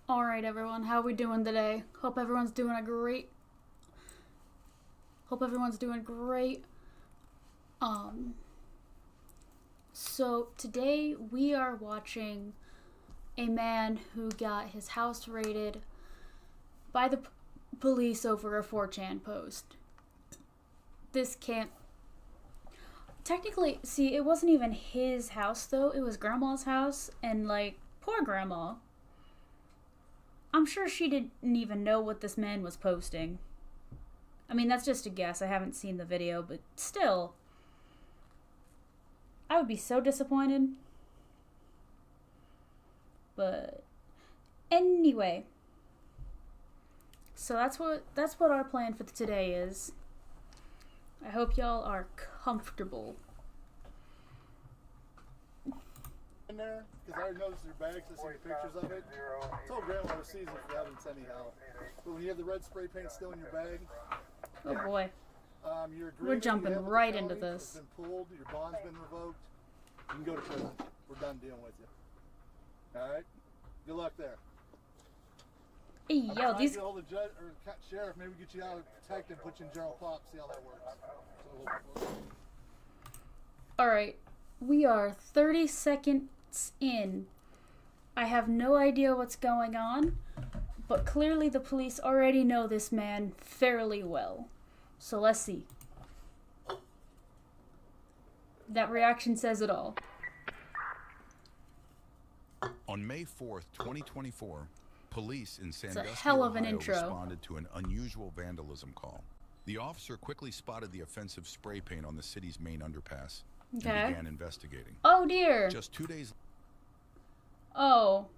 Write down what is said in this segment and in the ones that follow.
Alright everyone, how are we doing today? Hope everyone's doing great. So today we are watching a man who got his house raided by the police over a 4chan post. This can't... Technically, see, it wasn't even his house though, it was Grandma's house, and like, poor Grandma. I'm sure she didn't even know what this man was posting. I mean, that's just a guess. I haven't seen the video, but still. I would be so disappointed. But anyway. So that's what our plan for today is. I hope y'all are comfortable. In there, because I already noticed your bags, I see the pictures of it. I told Grandma to seize it for the evidence anyhow. But when you have the red spray paint still in your bag, Oh boy. you're We're jumping right into this. It's been pulled, your bond's been revoked. You can go to prison. We're done dealing with you. Alright? Good luck there. Hey, I'm yo, trying these... to get hold of the judge or sheriff, maybe get you out of detective, put you in general pop, see how that works. So Alright. We are 30 seconds in. I have no idea what's going on, but clearly the police already know this man fairly well. So let's see. That reaction says it all. On May 4th, 2024, police in Sandusky, hell of an Ohio, intro. responded to an unusual vandalism call. The officer quickly spotted the offensive spray paint on the city's main underpass and began investigating. Oh dear. Just 2 days Oh.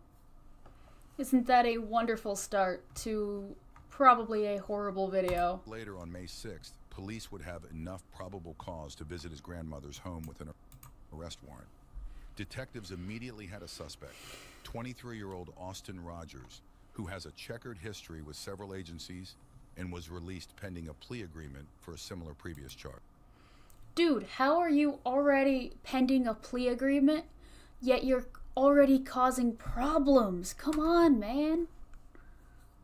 Isn't that a wonderful start to probably a horrible video? later, on May 6th, police would have enough probable cause to visit his grandmother's home with an arrest warrant. Detectives immediately had a suspect, 23-year-old Austin Rogers, who has a checkered history with several agencies and was released pending a plea agreement for a similar previous charge. Dude, how are you already pending a plea agreement, yet you're already causing problems? Come on, man.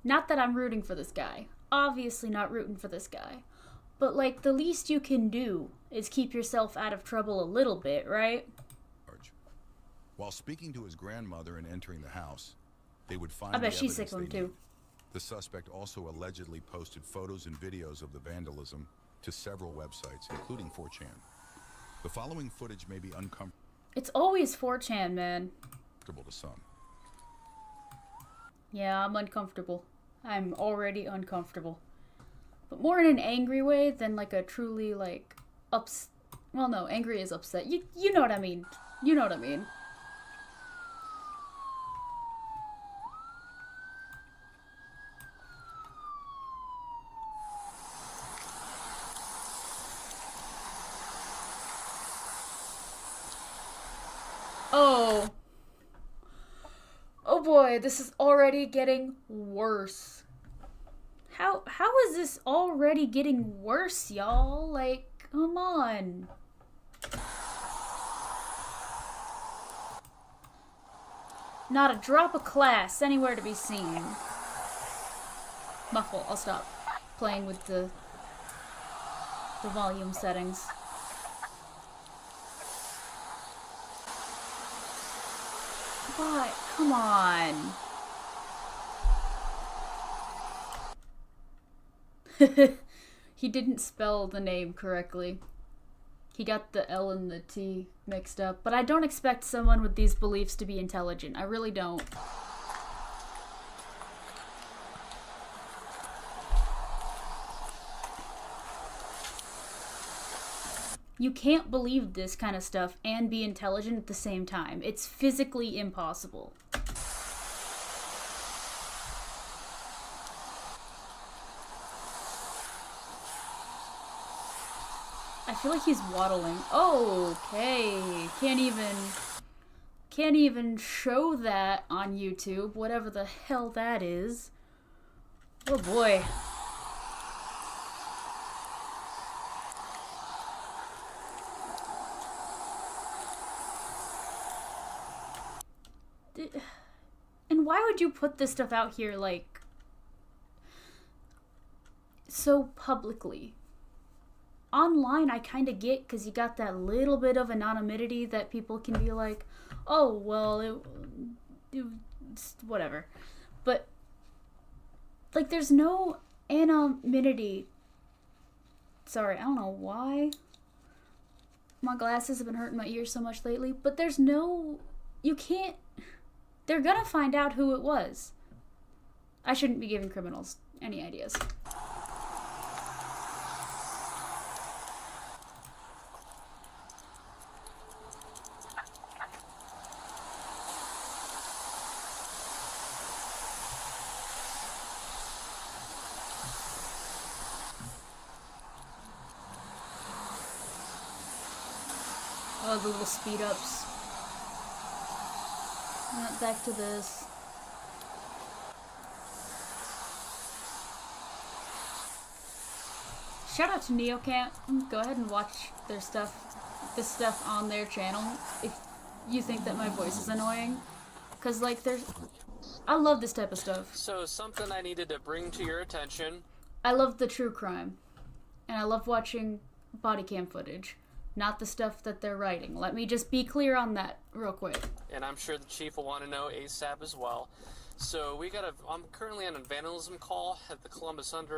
Not that I'm rooting for this guy. Obviously not rooting for this guy. But, like, the least you can do is keep yourself out of trouble a little bit, right? While speaking to his grandmother and entering the house, they would find I bet the she's sick evidence of him, they too. needed. The suspect also allegedly posted photos and videos of the vandalism to several websites, including 4chan. The following footage may be uncomfortable It's always 4chan, man. to some. Yeah, I'm uncomfortable. I'm already uncomfortable. But more in an angry way than like a truly like well, no, angry is upset. You know what I mean. You know what I mean. Oh. Oh boy, this is already getting worse. How is this already getting worse, y'all? Like, come on. Not a drop of class anywhere to be seen. Muffle, I'll stop playing with the volume settings. What? Come on. He didn't spell the name correctly. He got the L and the T mixed up. But I don't expect someone with these beliefs to be intelligent. I really don't. You can't believe this kind of stuff and be intelligent at the same time. It's physically impossible. I feel like he's waddling. Oh, okay. Can't even show that on YouTube, whatever the hell that is. Oh boy. And why would you put this stuff out here, like, so publicly? Online, I kind of get, because you got that little bit of anonymity that people can be like, oh, well, whatever. But, like, there's no anonymity. Sorry, I don't know why. My glasses have been hurting my ears so much lately. But there's no... You can't... They're gonna find out who it was. I shouldn't be giving criminals any ideas. Oh, the little speed ups. Back to this. Shout out to Neocamp. Go ahead and watch their stuff, this stuff on their channel if you think that my voice is annoying. Cause like I love this type of stuff. So something I needed to bring to your attention. I love the true crime. And I love watching body cam footage. Not the stuff that they're writing. Let me just be clear on that real quick. And I'm sure the chief will want to know ASAP as well. So I'm currently on a vandalism call at the Columbus Ave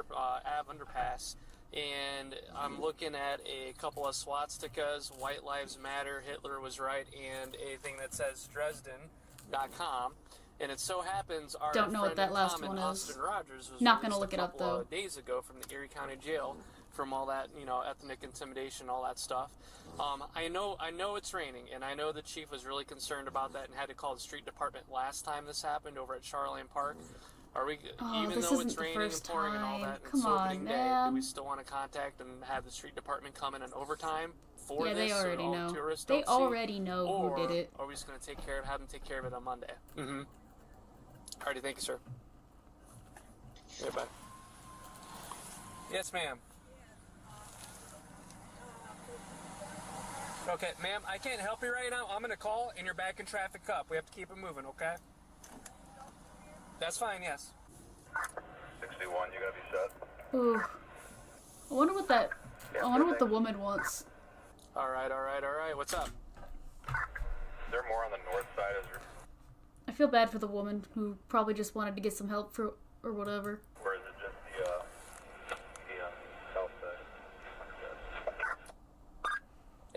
underpass, and I'm looking at a couple of swastikas, White Lives Matter, Hitler was right, and a thing that says Dresden.com. And it so happens our don't know what that last one is. Austin Rogers was not gonna look it up though. Days ago from the Erie County Jail. From all that, ethnic intimidation, all that stuff. I know it's raining, and I know the chief was really concerned about that and had to call the street department last time this happened over at Charlene Park. Are we, even though it's raining and pouring and all that, and it's opening day, do we still want to contact and have the street department come in overtime for this? Yeah, they already know. Tourists they don't already see? know Or who did it. are we just going to have them take care of it on Monday? Mm-hmm. Alrighty, thank you, sir. Yeah, bye. Yes, ma'am. Okay, ma'am, I can't help you right now. I'm going to call, and you're back in traffic up. We have to keep it moving, okay? That's fine, yes. 61, you got to be set. Ooh. I wonder what the woman wants. All right. What's up? Is there more on the north side? I feel bad for the woman who probably just wanted to get some help or whatever. Or is it just the south side?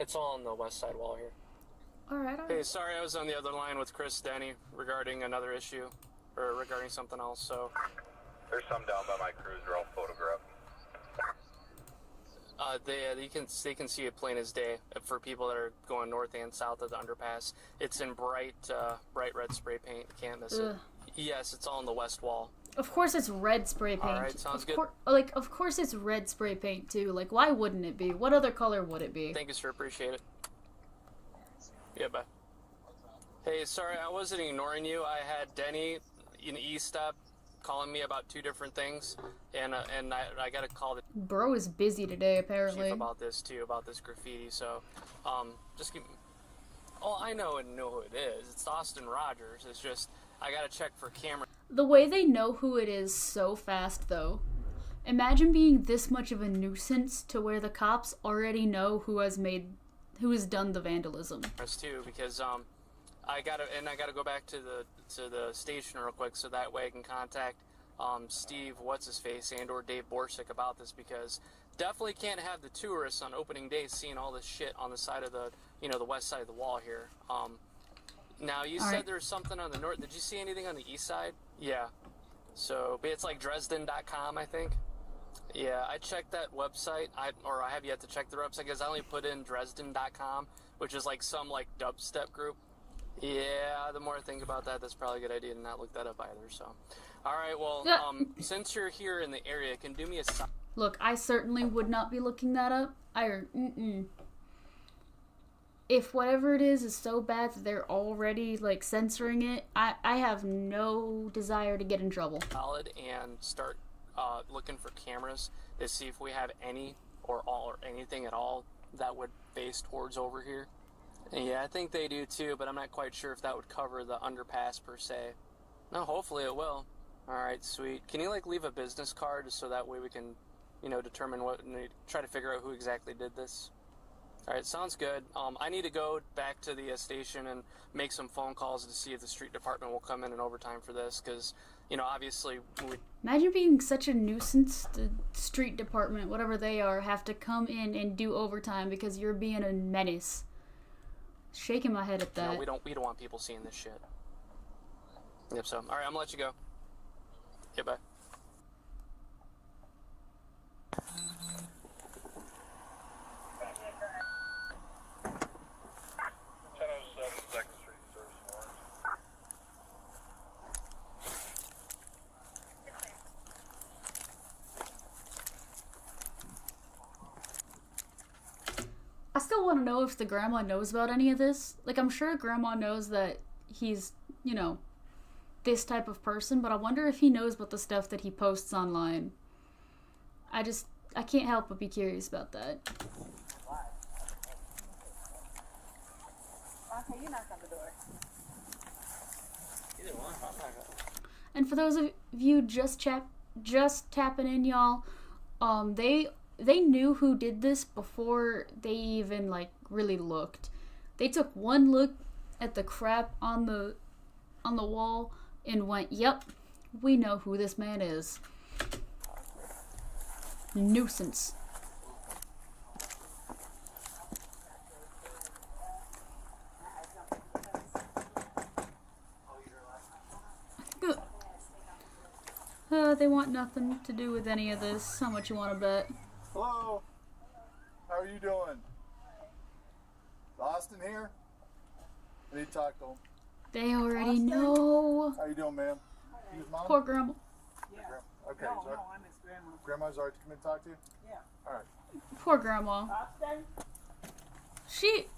It's all on the west side wall here. Alright. Hey, sorry, I was on the other line with Chris Denny regarding another issue, or regarding something else, so... There's some down by my cruiser I'll photograph. They can see it plain as day for people that are going north and south of the underpass. It's in bright red spray paint. You can't miss it. Yes, it's all on the west wall. Of course it's red spray paint. Alright, sounds good. Of course it's red spray paint too. Like, why wouldn't it be? What other color would it be? Thank you, sir. Appreciate it. Yeah, bye. Hey, sorry, I wasn't ignoring you. I had Denny in E-Stop calling me about two different things, and I got to call the bro is busy today apparently chief about this too, about this graffiti. So, just keep. Oh, I know who it is. It's Austin Rogers. It's just I got to check for camera. The way they know who it is so fast, though. Imagine being this much of a nuisance to where the cops already know who has done the vandalism. Too, because I gotta go back to the station real quick, so that way I can contact Steve what's-his-face and/or Dave Borsick about this, because definitely can't have the tourists on opening day seeing all this shit on the side of the the west side of the wall here. Now you said there's something on the north. Did you see anything on the east side? Yeah. So it's like Dresden.com, I think. Yeah, I checked that website. I have yet to check the website because I only put in Dresden.com, which is like some dubstep group. Yeah, the more I think about that, that's probably a good idea to not look that up either. So, all right, well, since you're here in the area, can you do me a sign? Look, I certainly would not be looking that up. If whatever it is so bad that they're already censoring it, I have no desire to get in trouble. Solid and start looking for cameras to see if we have any or all or anything at all that would face towards over here. Yeah, I think they do too, but I'm not quite sure if that would cover the underpass per se. No, hopefully it will. All right, sweet. Can you like leave a business card just so that way we can, determine what, try to figure out who exactly did this? All right, sounds good. I need to go back to the station and make some phone calls to see if the street department will come in overtime for this, because, obviously we. Imagine being such a nuisance. The street department, whatever they are, have to come in and do overtime because you're being a menace. Shaking my head at that. We don't want people seeing this shit. Yep. So, all right, I'm gonna let you go. Okay, bye. 1007 Second Street, service warrant. I still want to know if the grandma knows about any of this. Like, I'm sure grandma knows that he's, this type of person, but I wonder if he knows about the stuff that he posts online. I can't help but be curious about that. Okay, you knock on the door. And for those of you just tapping in, y'all, they knew who did this before they even really looked. They took one look at the crap on the wall and went, "Yep, we know who this man is." Nuisance. They want nothing to do with any of this. How much you want to bet? Hello. How are you doing? Is Austin here? I need to talk to him. They already know. How you doing, ma'am? You his mom? Poor grandma. Yeah. Okay. No, sorry. no, I'm his grandma. Grandma's alright to come in and talk to you? Yeah. All right. Poor grandma. Austin?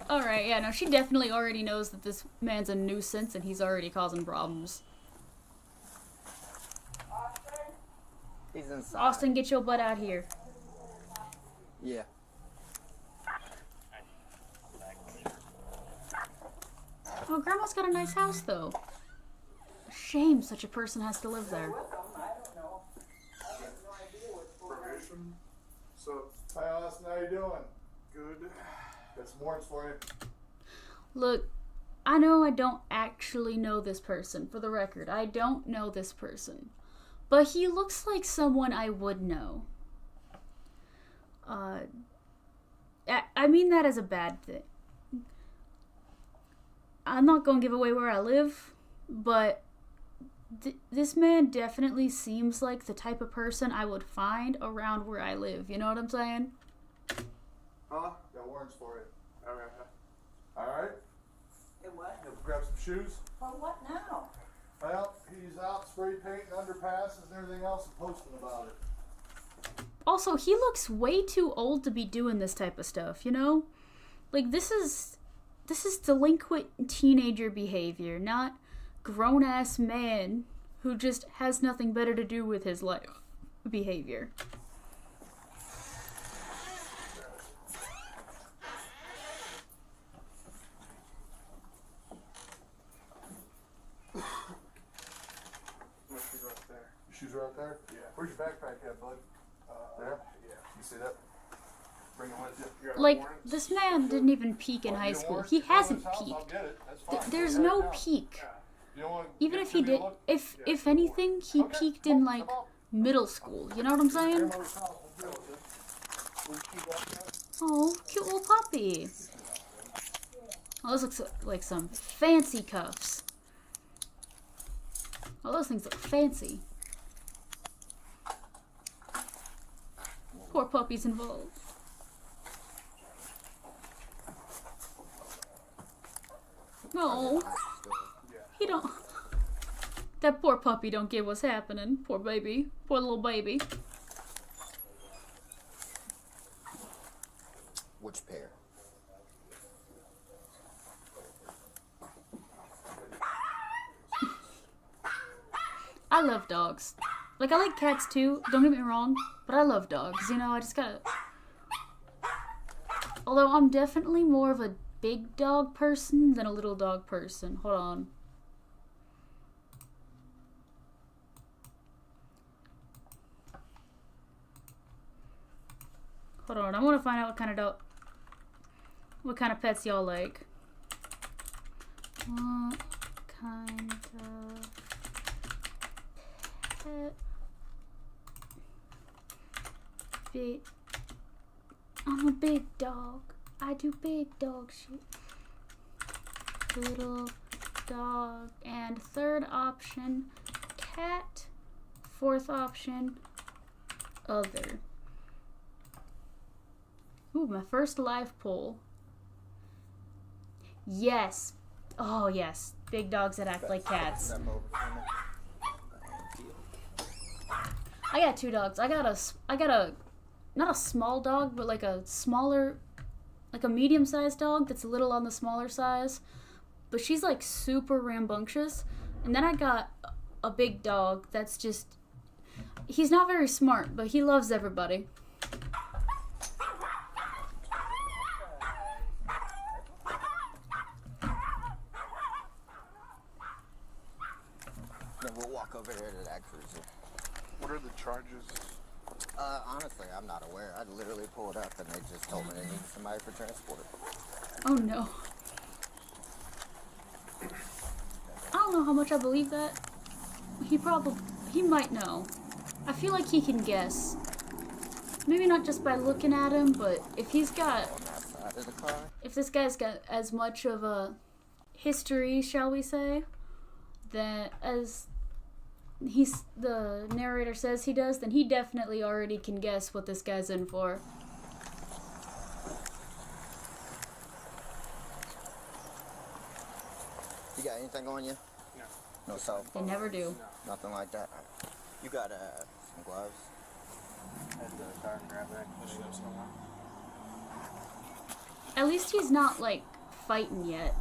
Alright, yeah, no, she definitely already knows that this man's a nuisance and he's already causing problems. He's inside. Austin, get your butt out here. Yeah. Oh, grandma's got a nice house, though. Shame such a person has to live there. Probation. So, hi Austin, how you doing? Good. Got some warrants for you. Look, I know I don't actually know this person, for the record. I don't know this person. But he looks like someone I would know. I mean that as a bad thing. I'm not going to give away where I live, but this man definitely seems like the type of person I would find around where I live. You know what I'm saying? Huh? Got warrants for you. Alright. And what? You'll grab some shoes. For what now? Well, he's out spray painting underpasses and everything else and posting about it. Also, he looks way too old to be doing this type of stuff, you know? Like, this is delinquent teenager behavior, not grown-ass man who just has nothing better to do with his life behavior. Your shoes are out there? Yeah. Where's your backpack at, bud? There? Yeah. You see that? Bring it with you. Like, this man didn't even peak in high school. He hasn't I'll peaked. get it. That's fine. There's Take it no down. peak. You don't want Even if he give me a did, look? if anything, he Okay, peaked come in on, like come on. middle school. You know what I'm saying? Grandmother's house, we'll deal with it. Will you keep walking out? Oh, cute little puppy. Oh, this looks like some fancy cuffs. Oh, those things look fancy. Poor puppy's involved. No, he don't. That poor puppy don't get what's happening. Poor baby. Poor little baby. Which pair? I love dogs. Like, I like cats too, don't get me wrong, but I love dogs, you know, I just gotta... Although I'm definitely more of a big dog person than a little dog person. Hold on. Hold on, I want to find out what kind of pets y'all like. What kind of pet? Big. I'm a big dog. I do big dog shit. Little dog. And third option, cat. Fourth option, other. Ooh, my first live poll. Yes. Oh, yes. Big dogs that act like cats. Step over for me. I got 2 dogs. I got a, not a small dog, but like a smaller, like a medium-sized dog that's a little on the smaller size. But she's like super rambunctious. And then I got a big dog that's just, he's not very smart, but he loves everybody. Then we'll walk over here to that cruiser. What are the charges? Honestly, I'm not aware. I literally pulled up and they just told me they needed somebody for transport. Oh no. I don't know how much I believe that. He might know. I feel like he can guess. Maybe not just by looking at him, but if he's got, On that side of the car. if this guy's got as much of a history, shall we say, that as the narrator says he does, then he definitely already can guess what this guy's in for. You got anything on you? No. No cell They phone? never do. Nothing like that? You got some gloves? At least he's not like fighting yet.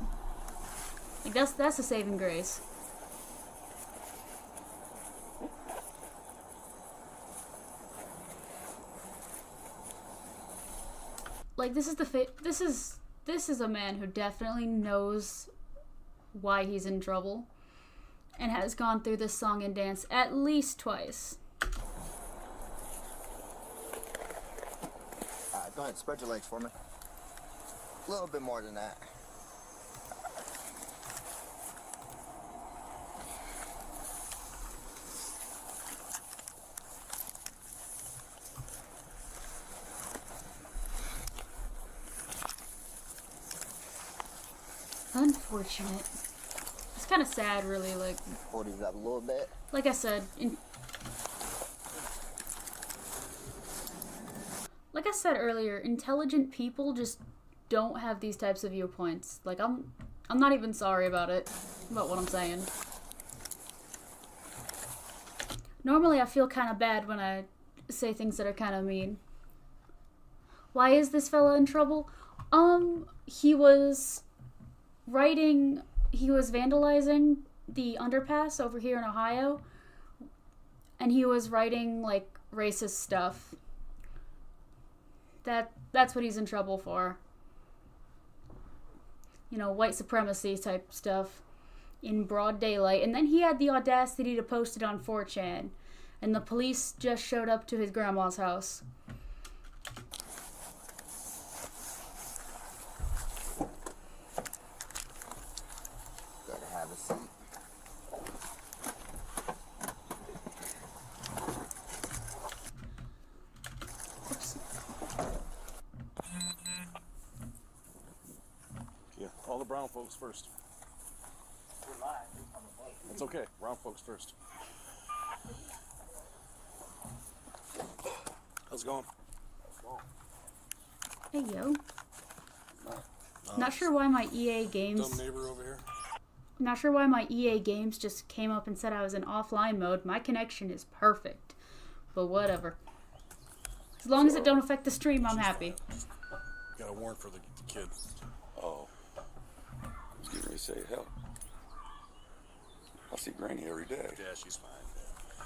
Like that's a saving grace. Like this is a man who definitely knows why he's in trouble and has gone through this song and dance at least twice. Go ahead, spread your legs for me. A little bit more than that. Unfortunate. It's kind of sad, really. Pull these up a little bit. Like I said, like I said earlier, intelligent people just don't have these types of viewpoints. Like I'm not even sorry about what I'm saying. Normally I feel kind of bad when I say things that are kind of mean. Why is this fella in trouble? He was vandalizing the underpass over here in Ohio, and he was writing like racist stuff. That's what he's in trouble for. You know, white supremacy type stuff in broad daylight. And then he had the audacity to post it on 4chan, and the police just showed up to his grandma's house. Gotta have a seat. Oops. Yeah, all the brown folks first. That's okay. Brown folks first. How's it going? Hey yo. Not sure why my EA Dumb games. neighbor over here. Not sure why my EA games just came up and said I was in offline mode. My connection is perfect, but whatever. As long as it don't affect the stream, I'm happy. Got a warrant for the kid. Oh. I was getting ready to say, hell. I see Granny every day. Yeah, she's fine. Yeah.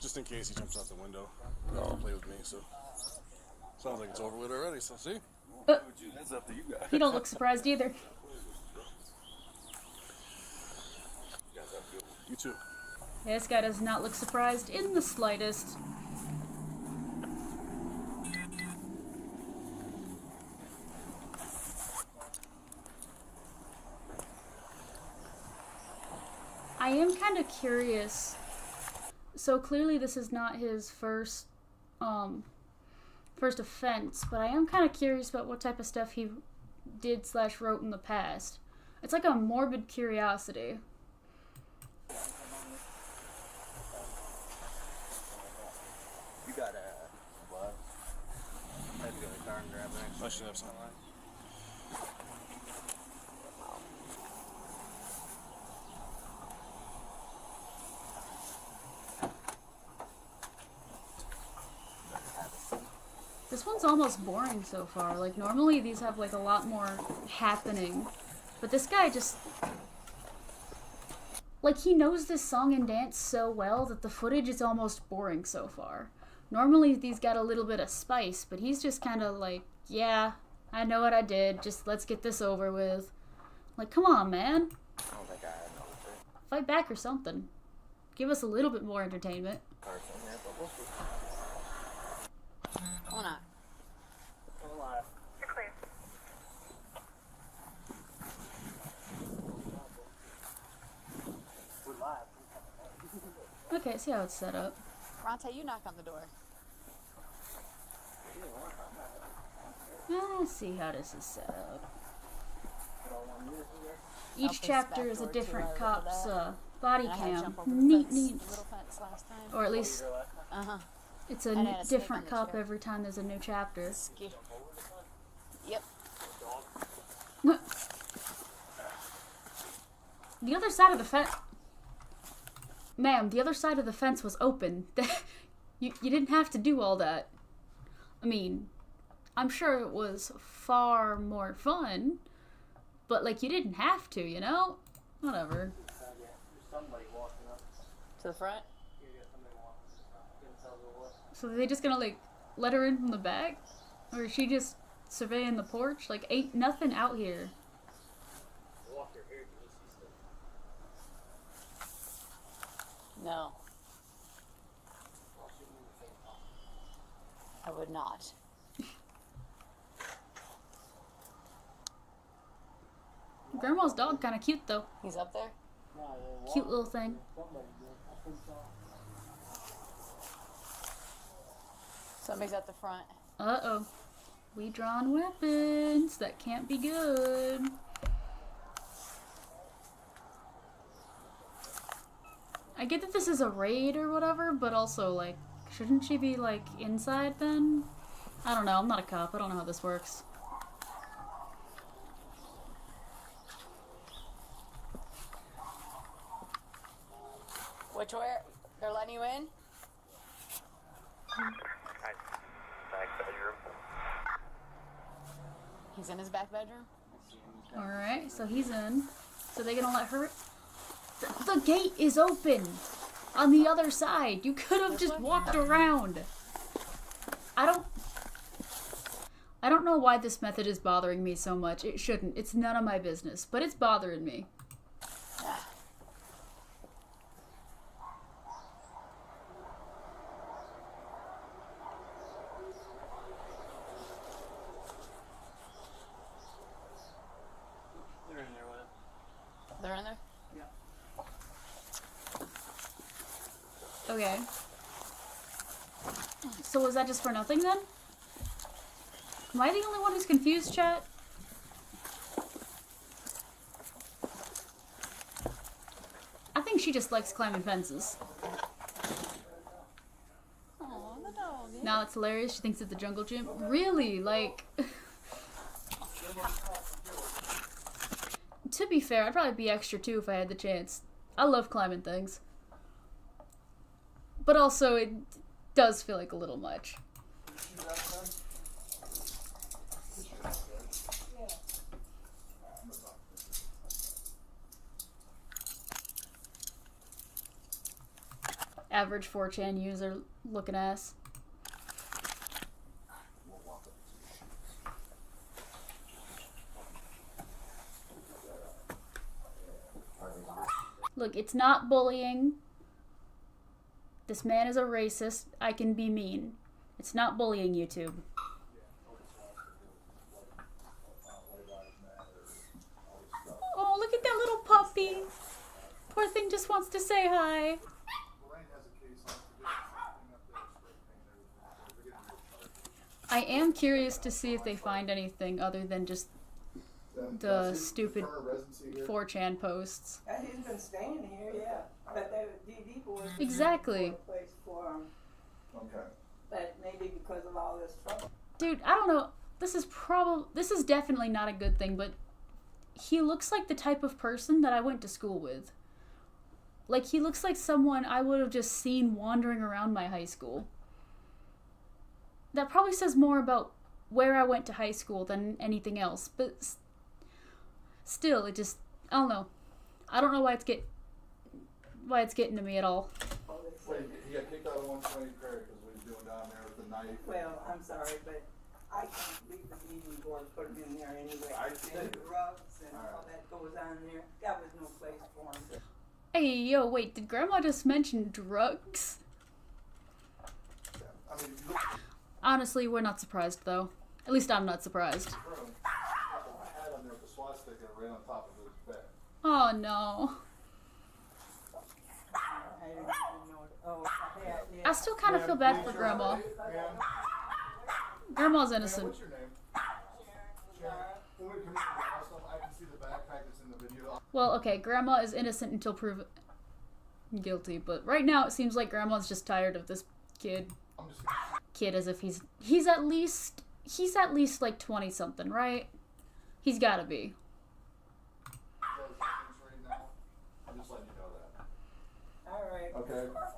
Just in case he jumps out the window. No. Don't play with me, so. Sounds like it's over with already, so see? That's up to you guys. You don't look surprised either. You too. Yeah, this guy does not look surprised in the slightest. I am kind of curious. So clearly this is not his first offense, but I am kind of curious about what type of stuff he did / wrote in the past. It's like a morbid curiosity. You got a what? I had to go to the car and grab it. I should have some. This one's almost boring so far. Like, normally these have, like, a lot more happening. But this guy just... Like, he knows this song and dance so well that the footage is almost boring so far. Normally these got a little bit of spice, but he's just kind of like, yeah, I know what I did. Just let's get this over with. Like, come on, man. I don't think I had no other Fight back or something. Give us a little bit more entertainment. cards in there, but we'll see. Hold on. Okay, see how it's set up. Ronte, you knock on the door. Let's see how this is set up. Each I'll face chapter back is a door too, different I cop's remember body And I had to cam. jump over the Neat, fence, neat. the little fence last time. Or at least Uh-huh. it's a And I had a snake different on the cop chair. every time there's a new chapter. Yep. The other side of the fence... Ma'am, the other side of the fence was open. you didn't have to do all that. I mean, I'm sure it was far more fun, but, like, you didn't have to, you know? Whatever. To the front? So are they just gonna, like, let her in from the back? Or is she just surveying the porch? Like, ain't nothing out here. No. I would not. Grandma's dog kinda cute, though. He's up there? Cute little thing. Somebody's at the front. Uh-oh. We drawn weapons. That can't be good. I get that this is a raid or whatever, but also, like, shouldn't she be, like, inside then? I don't know. I'm not a cop. I don't know how this works. Which way? They're letting you in? Back bedroom. He's in his back bedroom? Alright, so he's in. So they gonna let her... The gate is open! On the other side! You could have just walked around! I don't know why this method is bothering me so much. It shouldn't. It's none of my business. But it's bothering me. They're in there with it. They're in there? Okay. So was that just for nothing then? Am I the only one who's confused, chat? I think she just likes climbing fences. Oh, the dog. Now it's hilarious. She thinks it's a jungle gym. Really? Like... To be fair, I'd probably be extra too if I had the chance. I love climbing things. But also, it does feel like a little much. Average 4chan user looking ass. Look, it's not bullying. This man is a racist. I can be mean. It's not bullying, YouTube. Oh, look at that little puppy. Poor thing just wants to say hi. Lorraine has a case on for getting up there, spray paint and everything. They're getting real charged. I am curious to see if they find anything other than just the stupid 4chan posts. He's been staying here, yeah. But the DD board Exactly. place for him. Okay. But maybe because of all this trouble. Dude, I don't know. This is definitely not a good thing, but he looks like the type of person that I went to school with. Like, he looks like someone I would have just seen wandering around my high school. That probably says more about where I went to high school than anything else, but still, it just, I don't know. I don't know why it's getting to me at all. Wait, he got kicked out of 120 prayer because what he's doing down there with the knife. Well, I'm sorry, but I can't leave the DD board, put him in there anyway. I And see. the drugs and all that goes on there. That was no place for him. Hey, yo, wait, did Grandma just mention drugs? Yeah. I mean, look at Honestly, we're not surprised, though. At least I'm not surprised. the room. I had on there with the swastika right on top of his bed. Oh, no. I didn't even know it. Oh, yeah. I still kind of feel bad for Grandma. Ma'am, Grandma's ma'am, innocent. what's your name? Sharon. When we come into the house, I can see the backpack that's in the video. Well, okay, Grandma is innocent until proven guilty, but right now it seems like Grandma's just tired of this kid. I'm just Kid, as if he's at least like 20 something, right? He's gotta be. right now. I'm just letting you know that. All right. Okay. This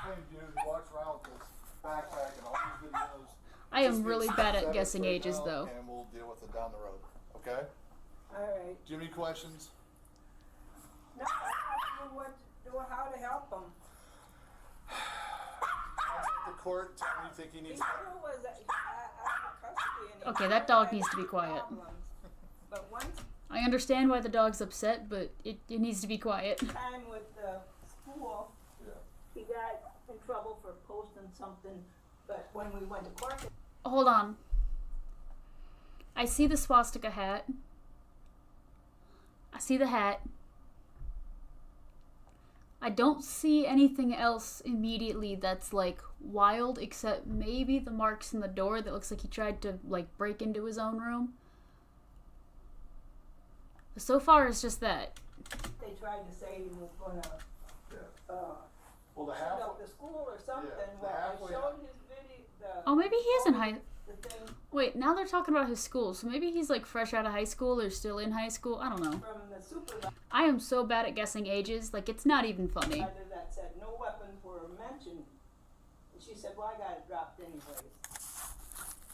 same dude walks around with this backpack and all these videos. I am Just really get bad at set guessing right ages, now, though. And we'll deal with it down the road. Okay? All right. Do you have any questions? No, I don't know what to do, how to help him. The court, tell me you think he He needs still was out of custody. And he Okay, that never dog had needs to be any quiet. problems. But one I understand why the dog's upset, but it needs to be quiet. time with the school, Yeah. he got in trouble for posting something, but when we went to court, Hold on. I see the swastika hat. I see the hat. I don't see anything else immediately that's like wild, except maybe the marks in the door that looks like he tried to like break into his own room. So far, it's just that. they tried to say he was gonna Yeah. Well, the shoot half. up the school or something. Yeah, the Well, I halfway- showed his video, Oh, maybe he is in high. the thing Wait, now they're talking about his school, so maybe he's like fresh out of high school or still in high school. I don't know. from the supervisor I am so bad at guessing ages, like it's not even funny. that said no weapons were mentioned. And she said, well, I got it dropped anyways.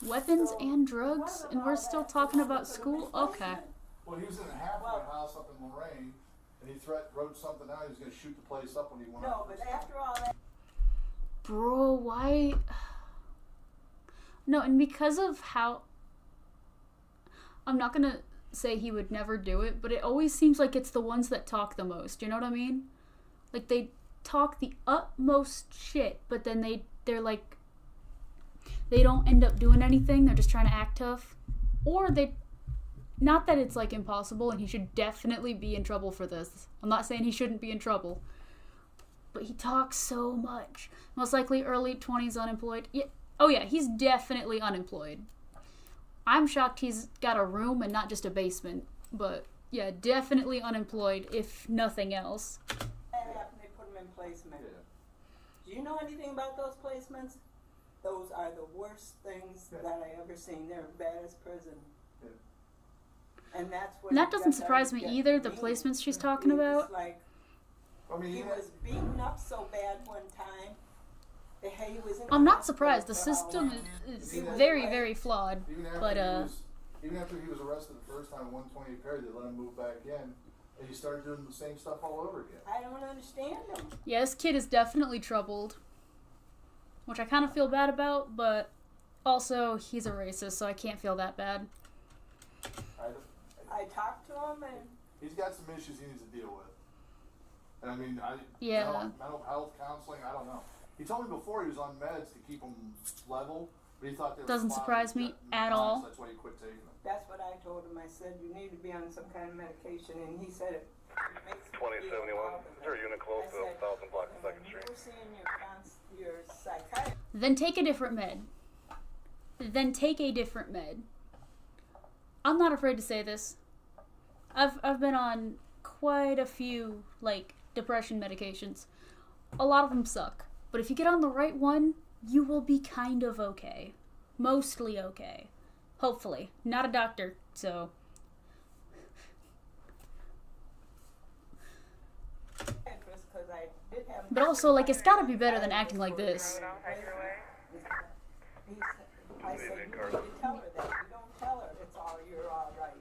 Weapons So, and drugs, and we're still talking about school? Okay. Well, he was in a halfway Well- house up in Lorraine, and he wrote something out. He was going to shoot the place up when he went No, out. but after all that, Bro, why? No, and because of how. I'm not gonna say he would never do it, but it always seems like it's the ones that talk the most. You know what I mean? Like they talk the utmost shit, but then they're like. They don't end up doing anything. They're just trying to act tough. Or they. Not that it's like impossible and he should definitely be in trouble for this. I'm not saying he shouldn't be in trouble. But he talks so much. Most likely early 20s unemployed. Yeah. Oh yeah, he's definitely unemployed. I'm shocked he's got a room and not just a basement. But yeah, definitely unemployed, if nothing else. happened, they put him in placement. Yeah. Do you know anything about those placements? Those are the worst things that I ever seen. They're bad as prison. Yeah. And that's what. And that doesn't surprise me either, the placements she's talking about. It's like I mean, he was beaten up so bad one time. He was in I'm the not surprised. The hospital for how system long? is He was very, like- very flawed. even after But, even after he was arrested the first time, 120 Perry, they let him move back in, and he started doing the same stuff all over again. I don't understand him. Yeah, this kid is definitely troubled. Which I kind of feel bad about, but also he's a racist, so I can't feel that bad. I talked to him and He's got some issues he needs to deal with. And I mean, Yeah. mental health counseling, I don't know. He told me before he was on meds to keep him level, but he thought they were Doesn't spotty surprise me at all. So that's why he quit taking them. that's what I told him. I said, you need to be on some kind of medication. And he said, it makes me feel 2071 all the Is there a unit close to 1000 block of 2nd Street? You're seeing your psychiatrist. Then take a different med. Then take a different med. I'm not afraid to say this. I've been on quite a few, like, depression medications. A lot of them suck. But if you get on the right one, you will be kind of okay. Mostly okay. Hopefully. Not a doctor, so... But also, like, it's gotta be better than acting like this. I said, you need to tell her that. You don't tell her you're all right.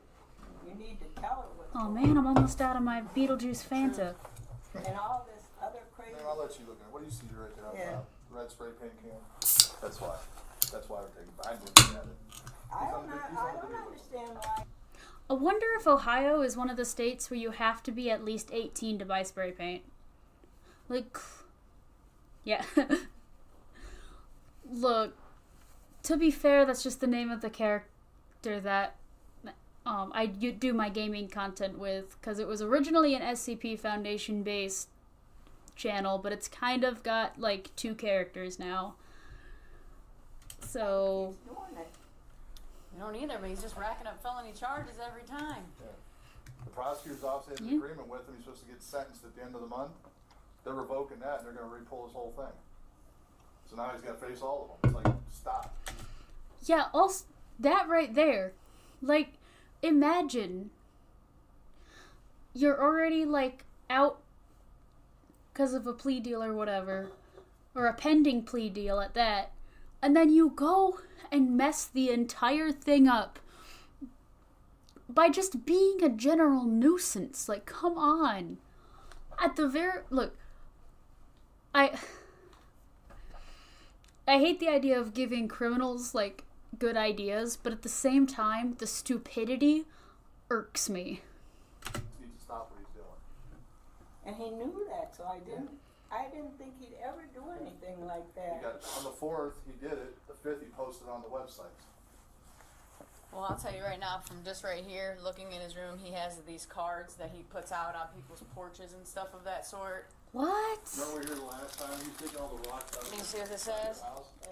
You need to tell her what's Oh man, I'm almost out of my Beetlejuice Fanta. and all this other crazy. Man, I'll let you look at it. What do you see right there on Yeah. top? Red spray paint can. That's why. That's why we're taking. I'm looking at it. I don't understand why. I wonder if Ohio is one of the states where you have to be at least 18 to buy spray paint. Like, yeah. Look, to be fair, that's just the name of the character that I do my gaming content with, because it was originally an SCP Foundation based channel, but it's kind of got like 2 characters now. So He's doing it. You don't either, but he's just racking up felony charges every time. Yeah. The prosecutor's office has an agreement with him. He's supposed to get sentenced at the end of the month. They're revoking that, and they're going to re-pull this whole thing. So now he's got to face all of them. It's like, stop. yeah, also that right there, like, imagine you're already like out because of a plea deal or whatever, or a pending plea deal at that, and then you go and mess the entire thing up by just being a general nuisance. Like, come on. At the very... Look, I hate the idea of giving criminals, like, good ideas, but at the same time, the stupidity irks me. He needs to stop what he's doing. And he knew that, so I didn't think he'd ever do anything like that. He got, on the 4th, he did it. The 5th, he posted on the website. Well, I'll tell you right now, from just right here, looking in his room, he has these cards that he puts out on people's porches and stuff of that sort. What? Remember we were here the last time? He's taking all the rocks out of You see what this says?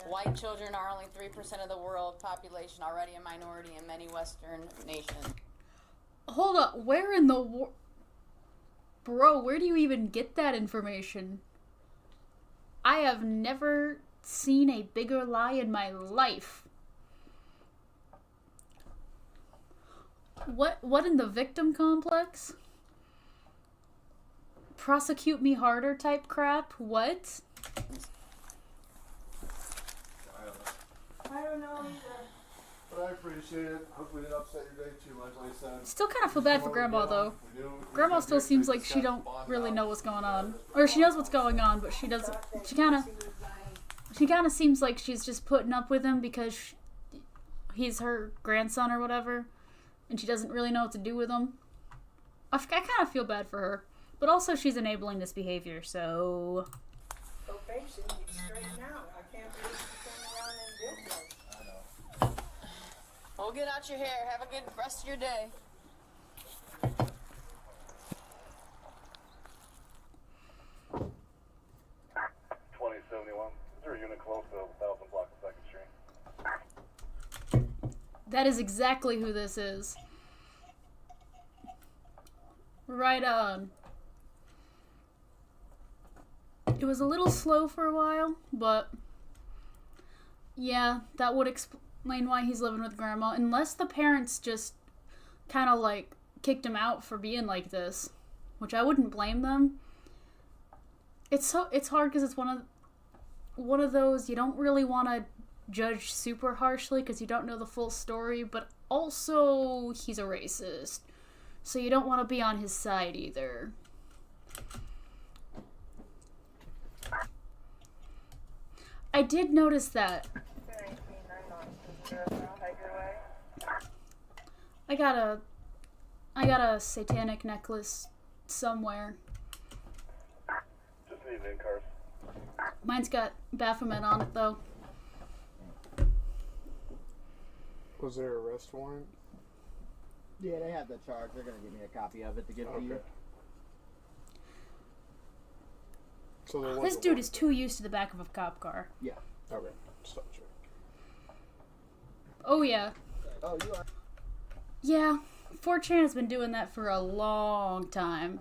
White children are only 3% of the world population, already a minority in many Western nations. Hold up, where in the Bro, where do you even get that information? I have never seen a bigger lie in my life. What in the victim complex? Prosecute me harder type crap? What? I don't know either. But I appreciate it. Hopefully it didn't upset your day too much, like I said. Still kind of feel bad for Grandma, though. Grandma still seems like she don't really know what's going on. Or she knows what's going on, but she doesn't... She kind of seems like she's just putting up with him because he's her grandson or whatever. And she doesn't really know what to do with him. I kind of feel bad for her. But also she's enabling this behavior, so... So face it, you straighten out. I can't believe you came around and did this. I know. Well, get out your hair. Have a good rest of your day. 2071. Is there a unit close to 1000 block of 2nd Street? That is exactly who this is. Right on. It was a little slow for a while, but yeah, that would explain why he's living with Grandma. Unless the parents just kind of like kicked him out for being like this, which I wouldn't blame them. It's hard because it's one of those you don't really want to judge super harshly because you don't know the full story, but also he's a racist, so you don't want to be on his side either. I did notice that. I got a satanic necklace somewhere. Just need in cars. Mine's got Baphomet on it though. Was there an arrest warrant? Yeah, they have the charge. They're gonna give me a copy of it to give to you. So there was This a dude warrant. is too used to the back of a cop car. Yeah. Okay. Stop check. Oh yeah. Oh, you are. Yeah. 4chan has been doing that for a long time.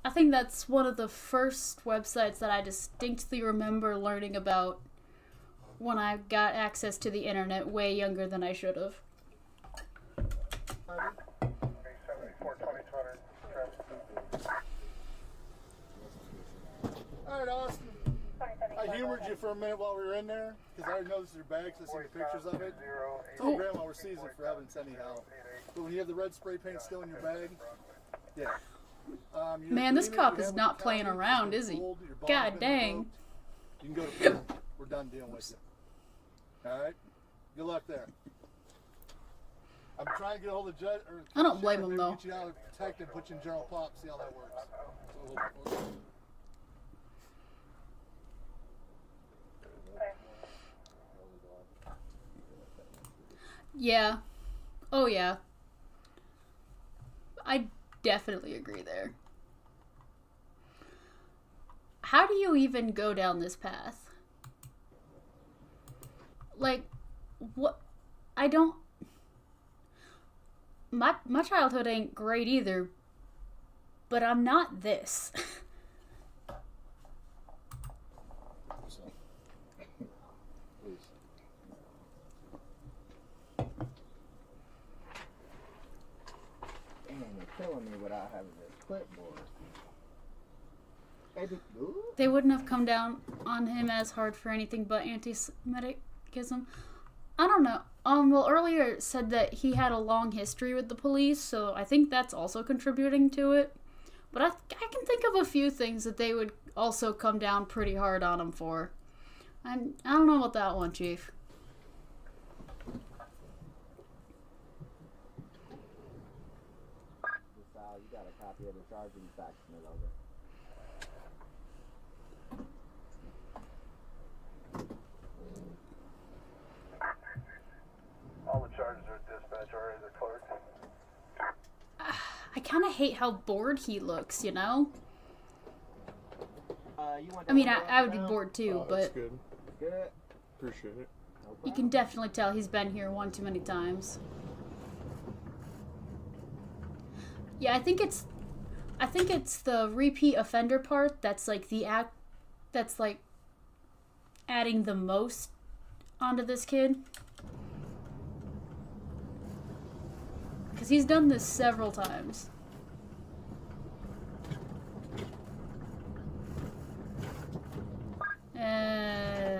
I think that's one of the first websites that I distinctly remember learning about when I got access to the internet way younger than I should have. Alright, Austin. I humored you for a minute while we were in there, because I already noticed your bag, so I see the pictures of it. Told Grandma we're seasoning for evidence anyhow. But when you have the red spray paint still in your bag, yeah. Man, this cop is not playing around, is he? God dang. You can go to prison. We're done dealing with you. Alright? Good luck there. I'm trying to get a hold of Judge. I don't blame him, though. Get you out of detective, put you in general pop, see how that works. So, Yeah. Oh yeah. I definitely agree there. How do you even go down this path? Like, what? I don't... My childhood ain't great either, but I'm not this. Killing me without having this clipboard. They wouldn't have come down on him as hard for anything but anti-Semitism. I don't know. Well, earlier it said that he had a long history with the police, so I think that's also contributing to it. But I can think of a few things that they would also come down pretty hard on him for. I don't know about that one, Chief. You got a copy of the charge and faxing it over. All the charges are dispatch already, the clerk. I kind of hate how bored he looks, you know? You want I mean, I would be bored too, Oh, that's but good. Good. Appreciate it. you can definitely tell he's been here one too many times. Yeah, I think it's the repeat offender part that's like that's like adding the most onto this kid. Because he's done this several times.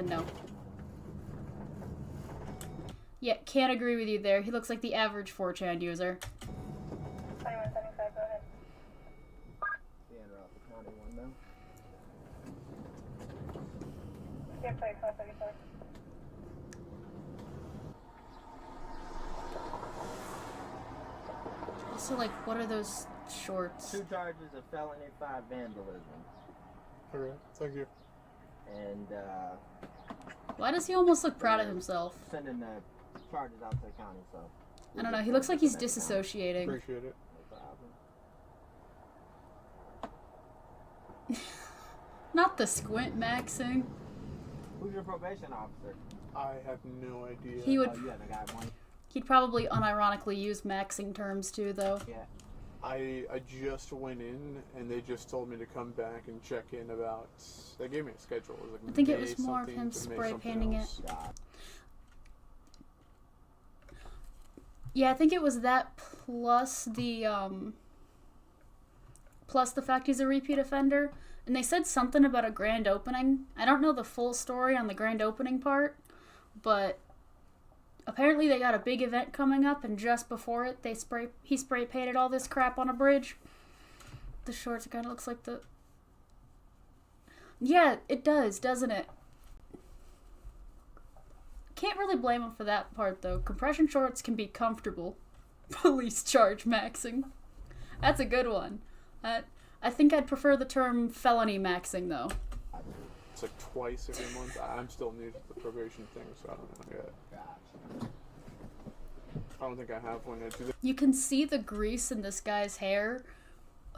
No. Yeah, can't agree with you there. He looks like the average 4chan user. 2175, go ahead. Scanner off the county one now. Skip place 134. Also, like, what are those shorts? 2 charges of felony, 5 vandalism. Okay, thank you. And, Why does he almost look proud of himself? sending the charges out to the county, so. I don't know, he looks like he's disassociating. Appreciate it. No problem. Not the squint maxing. Who's your probation officer? I have no idea. He would. Oh, you haven't got one? He'd probably unironically use maxing terms too, though. Yeah. I just went in and they just told me to come back and check in about. They gave me a schedule. It was like I think it May was more of something him to May spray something painting else. it. Yeah, I think it was that plus the fact he's a repeat offender. And they said something about a grand opening. I don't know the full story on the grand opening part, but apparently they got a big event coming up, and just before it, he spray painted all this crap on a bridge. The shorts kind of looks like the... Yeah, it does, doesn't it? Can't really blame him for that part, though. Compression shorts can be comfortable. Police charge maxing. That's a good one. I think I'd prefer the term felony maxing, though. It's like twice every month. I'm still new to the probation thing, so I don't know yet. I don't think I have one yet. You can see the grease in this guy's hair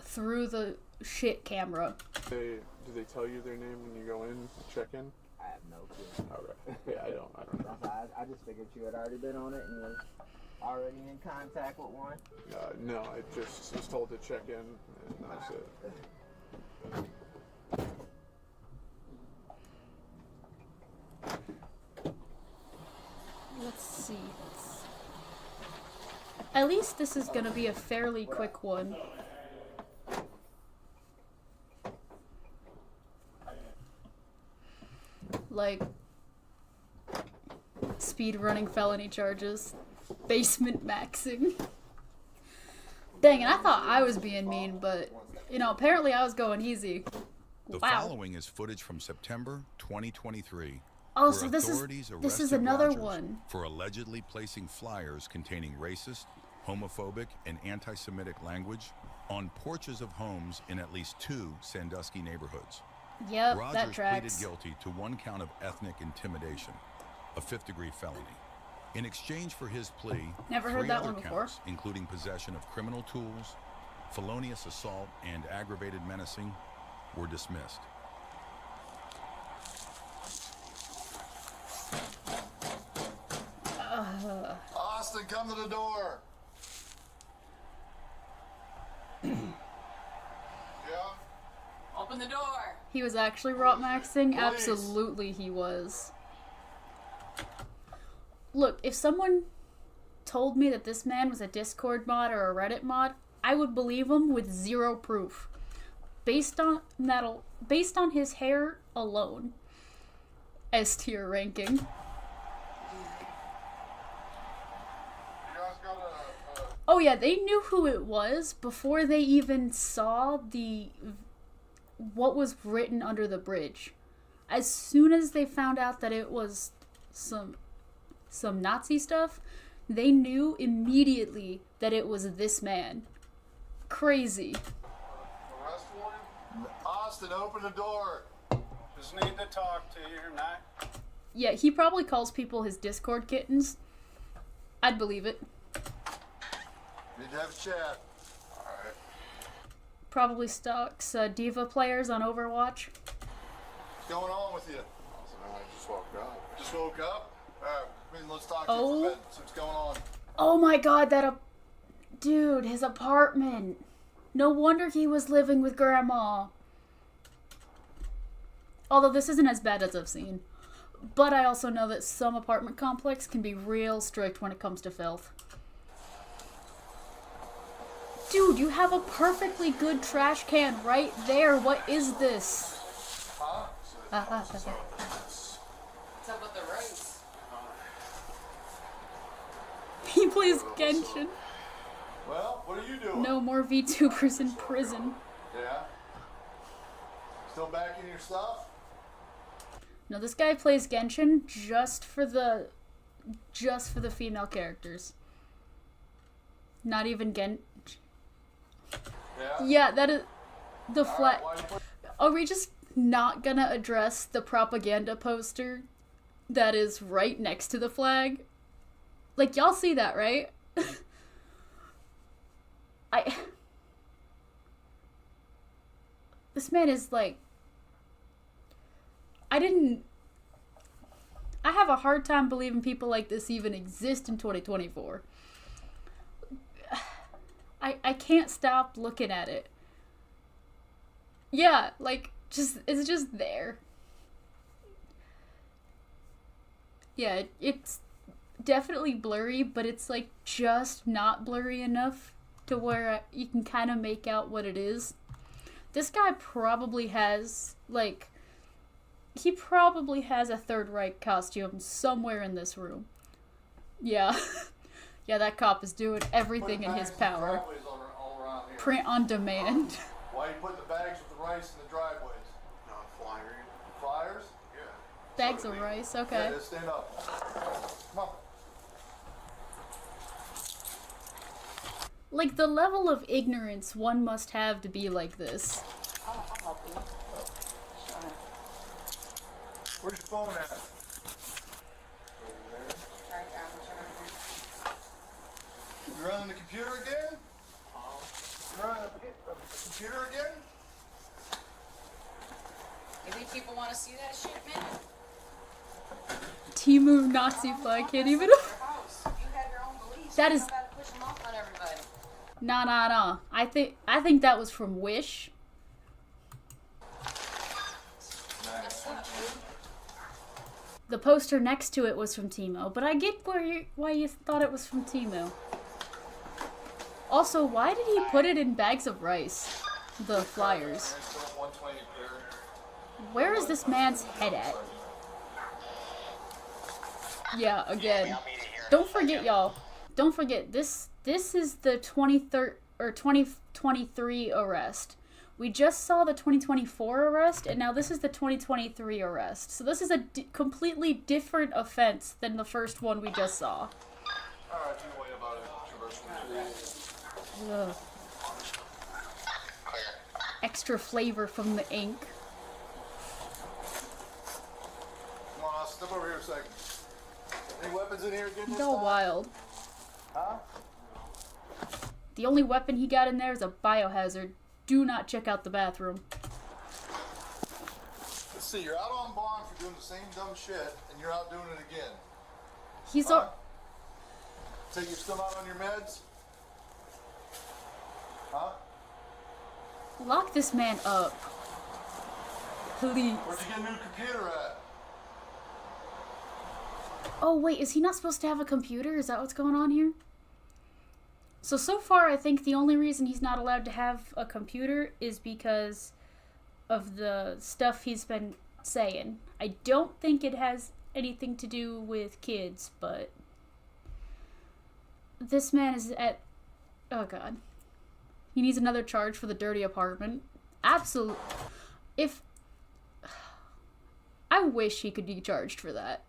through the shit camera. Do they tell you their name when you go in, check in? I have no clue. Alright. Yeah, I don't know. I just figured you had already been on it and was already in contact with one. No, I just was told to check in, and that's it. Let's see. At least this is gonna be a fairly quick one. Like, speed running felony charges, basement maxing. Dang it, I thought I was being mean, but, you know, apparently I was going easy. The Wow. following is footage from September 2023. Oh, where so this authorities is arrested another Rogers one. for allegedly placing flyers containing racist, homophobic, and anti-Semitic language on porches of homes in at least 2 Sandusky neighborhoods. Yep, Rogers that tracks. pleaded guilty to 1 count of ethnic intimidation, a 5th-degree felony. In exchange for his plea, Never heard 3 that other one before. counts, including possession of criminal tools, felonious assault, and aggravated menacing, were dismissed. Austin, come to the door. Yeah? Open the door. He was actually rot maxing? Absolutely he was. Look, if someone told me that this man was a Discord mod or a Reddit mod, I would believe him with 0 proof. Based on his hair alone. S tier ranking. Oh yeah, they knew who it was before they even saw what was written under the bridge. As soon as they found out that it was some Nazi stuff, they knew immediately that it was this man. Crazy. Arrest warrant? Austin, open the door. Just need to talk to you, not. Yeah, he probably calls people his Discord kittens. I'd believe it. Need to have a chat. Alright. Probably stalks Diva players on Overwatch. What's going on with you? I just woke up. Just woke up? Alright, let's talk to you for a bit. See what's going on. Oh my god, dude, his apartment. No wonder he was living with Grandma. Although this isn't as bad as I've seen. But I also know that some apartment complex can be real strict when it comes to filth. Dude, you have a perfectly good trash can right there. What is this? Huh? What's up with the rice? He plays Genshin. Well, what are you doing? No more VTubers in prison. Yeah? Still back in your stuff? No, this guy plays Genshin just for the female characters. Not even Yeah, that is the flag. Are we just not gonna address the propaganda poster that is right next to the flag? Like, y'all see that, right? This man is like, I have a hard time believing people like this even exist in 2024. I can't stop looking at it. Yeah, like, it's just there. Yeah, it's definitely blurry, but it's like just not blurry enough to where you can kind of make out what it is. This guy probably has, like, he probably has a Third Reich costume somewhere in this room. Yeah. Yeah, that cop is doing everything in his power. Print on demand. Why you put the bags with the rice in the driveways? Flyers. Flyers? Yeah. Bags of rice, okay. Yeah, just stand up. Come on. Like, the level of ignorance one must have to be like this. I'll help you. Where's your phone at? You running the computer again? You running the computer again? people want to see that shit, man? Timu Nazi flag can't even. Your house. You have your own beliefs. That You is. don't gotta push them off on everybody. Nah. I think that was from Wish. The poster next to it was from Timo, but I get why you thought it was from Timo. Also, why did he put it in bags of rice? The flyers. Where is this man's head at? Yeah, again. Don't forget, y'all. Don't forget, this is the 2023 arrest. We just saw the 2024 arrest, and now this is the 2023 arrest. So this is a completely different offense than the first one we just saw. Ugh. Extra flavor from the ink. Come on, I'll step over here a second. Any weapons in here? Go wild. Huh? The only weapon he got in there is a biohazard. Do not check out the bathroom. Let's see, you're out on bond for doing the same dumb shit, and you're out doing it again. He's Take you're still not on your meds? Huh? Lock this man up. Please. Where'd you get a new computer at? Oh wait, is he not supposed to have a computer? Is that what's going on here? So far I think the only reason he's not allowed to have a computer is because of the stuff he's been saying. I don't think it has anything to do with kids, but this man is at... Oh god. He needs another charge for the dirty apartment. Absolutely. If... I wish he could be charged for that.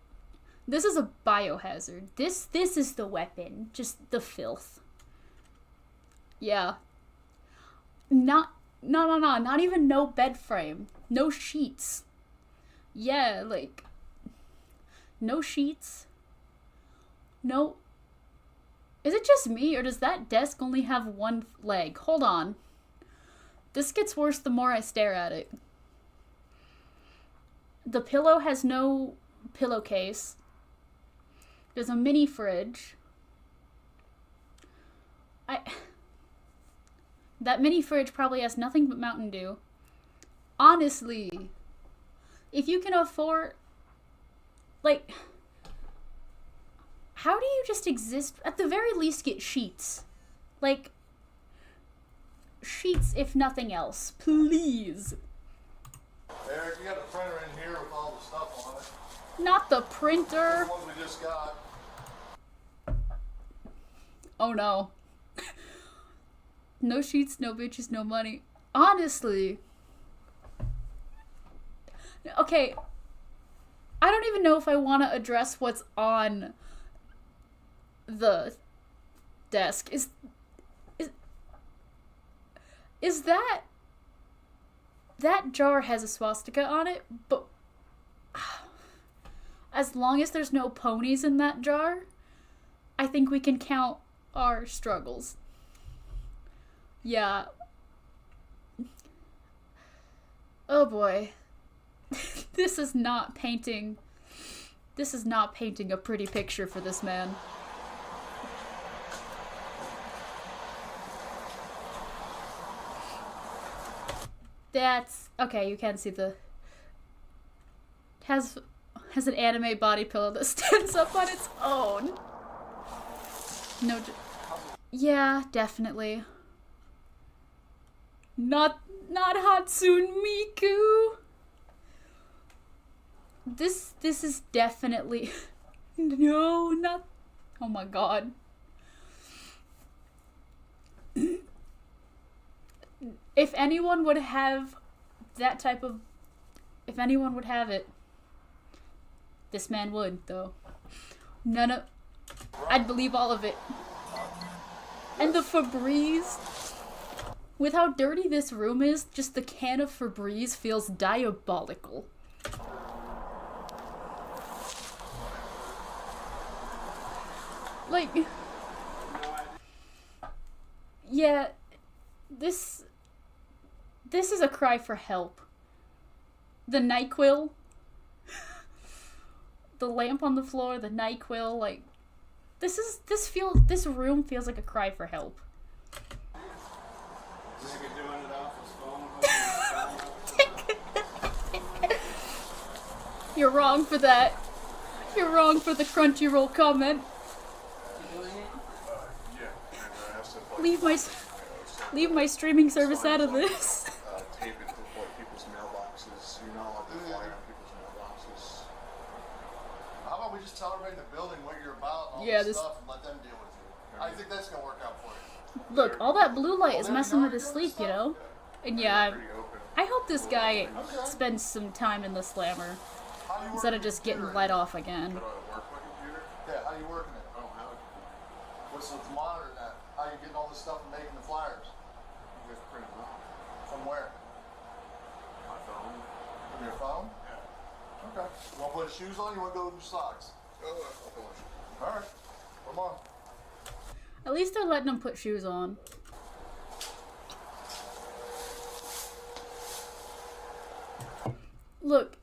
This is a biohazard. This is the weapon. Just the filth. Yeah. Not even no bed frame. No sheets. Yeah, like... No sheets. No... Is it just me, or does that desk only have one leg? Hold on. This gets worse the more I stare at it. The pillow has no pillowcase. There's a mini fridge. That mini fridge probably has nothing but Mountain Dew. Honestly, if you can afford... Like... How do you just exist? At the very least, get sheets. Like, sheets if nothing else. Please. Eric, you got a printer in here with all the stuff on it. Not the printer. The one we just got. Oh no. No sheets, no bitches, no money. Honestly. Okay. I don't even know if I want to address what's on the desk. Is that jar has a swastika on it, but as long as there's no ponies in that jar, I think we can count our struggles. Yeah. Oh boy. This is not painting a pretty picture for this man. That's okay. You can see the has an anime body pillow that stands up on its own. No, yeah, definitely. Not Hatsune Miku. This is definitely no, not. Oh my god. If anyone would have that type of... If anyone would have it, this man would, though. None of... I'd believe all of it. And the Febreze... With how dirty this room is, just the can of Febreze feels diabolical. Like... Yeah, this is a cry for help. The NyQuil. The lamp on the floor, the NyQuil, like this room feels like a cry for help. Is he doing it off his phone? You're wrong for that. You're wrong for the Crunchyroll comment. Leave my streaming service out of this. Tape it to people's mailboxes. You're not allowed to fly on people's mailboxes. How about we just tell everybody in the building what you're about and all Yeah, this this- stuff and let them deal with you? I think that's gonna work out for you. Look, all that blue light is messing with his sleep, you know? And yeah, I hope this guy spends some time in the slammer instead of just getting let off again. Work my computer? Yeah, how you working it? I don't have it. What's monitoring that? How you getting all this stuff and making the flyers? You guys print them out. From where? My phone. From your phone? Yeah. Okay. You wanna put shoes on? You wanna go with your socks? Oh, I'll put my shoes. Alright. Come on. At least they're letting him put shoes on. Look.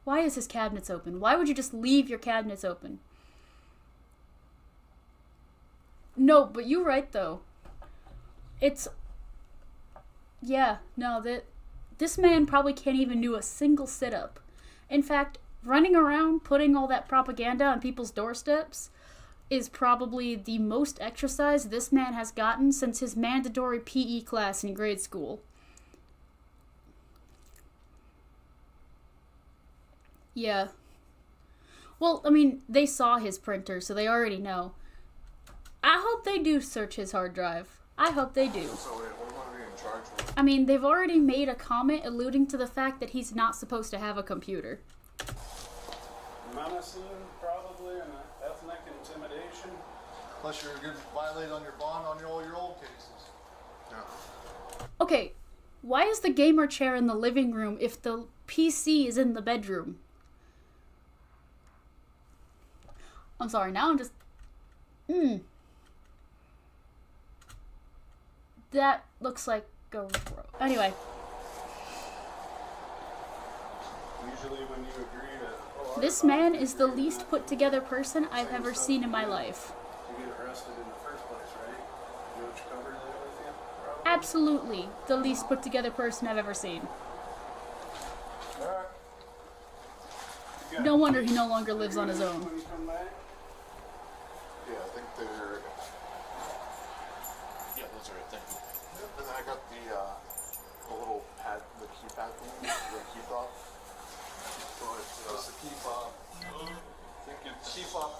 Why is his cabinets open? Why would you just leave your cabinets open? No, but you're right though. This man probably can't even do a single sit-up. In fact, running around putting all that propaganda on people's doorsteps is probably the most exercise this man has gotten since his mandatory PE class in grade school. Yeah. Well, I mean, they saw his printer, so they already know. I hope they do search his hard drive. I hope they do. So wait, what am I being charged with? I mean, they've already made a comment alluding to the fact that he's not supposed to have a computer. Menacing, probably, and ethnic intimidation. Plus you're violated on your bond on all your old cases. No. Okay, why is the gamer chair in the living room if the PC is in the bedroom? I'm sorry, now I'm just... That looks like a... Anyway. Usually when you agree to... This man is the least put together person I've ever seen in my life. You get arrested in the first place, right? You know what you covered there with you? Probably. Absolutely the least put together person I've ever seen. Alright. No wonder he no longer lives on his own. When you come back? Yeah, I think they're... Yeah, those are right there. And then I got the little pad, the keypad thing, the key fob. So it's the key fob. I think it's key fob.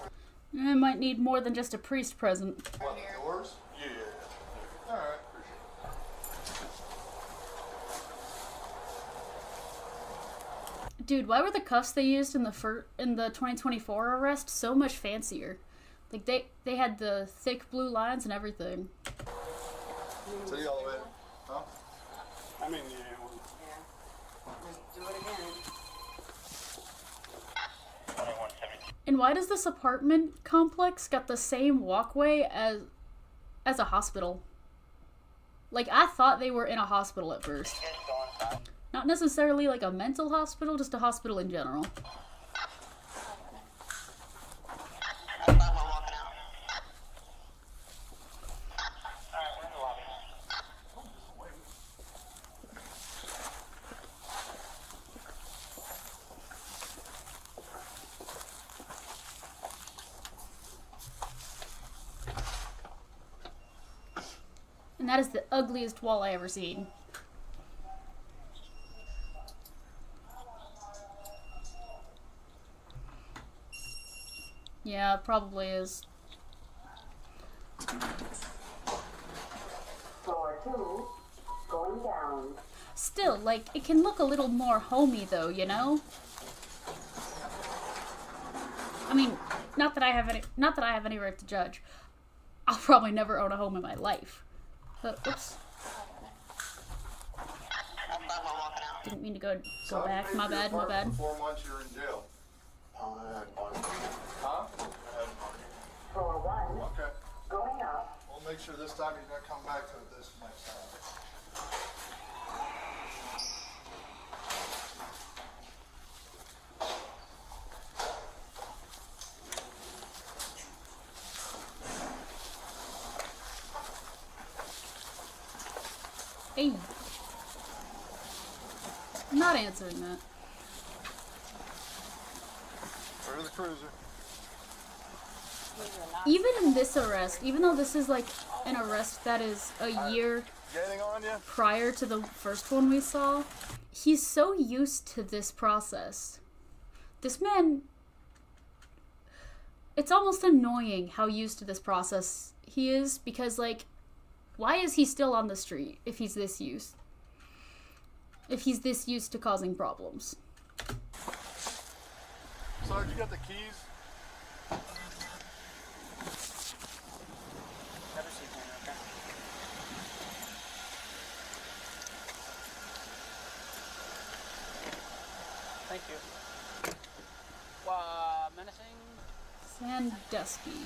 I might need more than just a priest present. What, yours? Yeah. Alright. Dude, why were the cuffs they used in the 2024 arrest so much fancier? Like they had the thick blue lines and everything. So you all the way, huh? I mean, yeah. Just do it again. And why does this apartment complex got the same walkway as a hospital? Like, I thought they were in a hospital at first. Not necessarily like a mental hospital, just a hospital in general. And that is the ugliest wall I ever seen. Yeah, it probably is. Floor 2, going down. Still, like, it can look a little more homey though, you know? I mean, not that I have any right to judge. I'll probably never own a home in my life. But, oops. Didn't mean to go back. My bad, my bad. 4 months you're in jail. Huh? Floor 1, Okay. going up. We'll make sure this time you're gonna come back to this next time. Hey. I'm not answering that. Where's the cruiser? Even in this arrest, even though this is like an arrest that is a year prior to the first one we saw, he's so used to this process. This man, it's almost annoying how used to this process he is, because like, why is he still on the street if he's this used? If he's this used to causing problems. Sarge, you got the keys? Thank you. Menacing? Sandusky.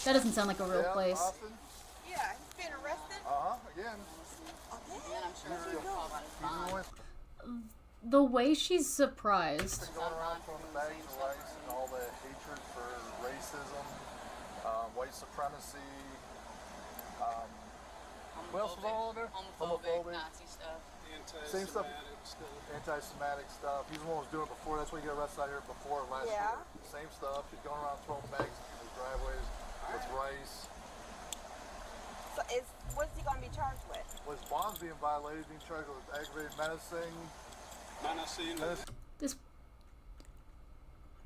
That doesn't sound like a real place. Austin? Yeah, he's been arrested. Again. The way she's surprised. Going around throwing bags of rice and all the hatred for racism, white supremacy. What else was all in there? Homophobic, Nazi stuff. Same stuff. Anti-Semitic stuff. He's the one who was doing it before. That's why he got arrested out here before last year. Same stuff. He's going around throwing bags in people's driveways with rice. So what's he going to be charged with? Was bonds being violated? Being charged with aggravated menacing.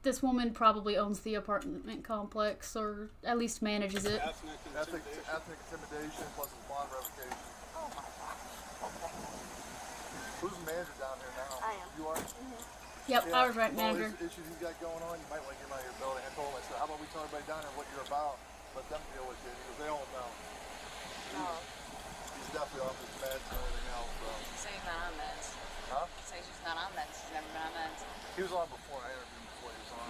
This woman probably owns the apartment complex, or at least manages it. Ethnic intimidation plus his bond revocation. Oh my gosh. Okay. Who's the manager down here now? I am. You are? Yep, I was right manager. All these issues he's got going on, you might want to get him out of your building. I told him, I said, how about we tell everybody down here what you're about? Let them deal with you. Because they don't know. Oh. He's definitely off his meds and everything else. So. Say he's not on meds. Huh? Say she's not on meds. She's never been on meds. He was on before. I interviewed him before he was on.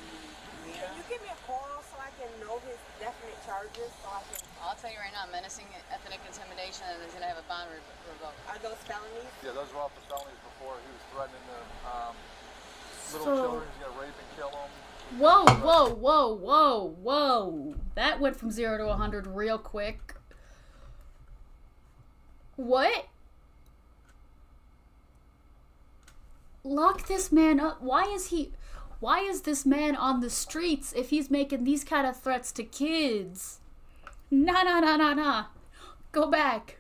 Can you give me a call so I can know his definite charges? So I can... I'll tell you right now, menacing, ethnic intimidation, and he's going to have a bond revoked. Are those felonies? Yeah, those were off the felonies before. He was threatening to little So- children. He's going to rape and kill them. Whoa, whoa, whoa, whoa, whoa. That went from 0 to 100 real quick. What? Lock this man up. Why is this man on the streets if he's making these kind of threats to kids? Nah. Go back.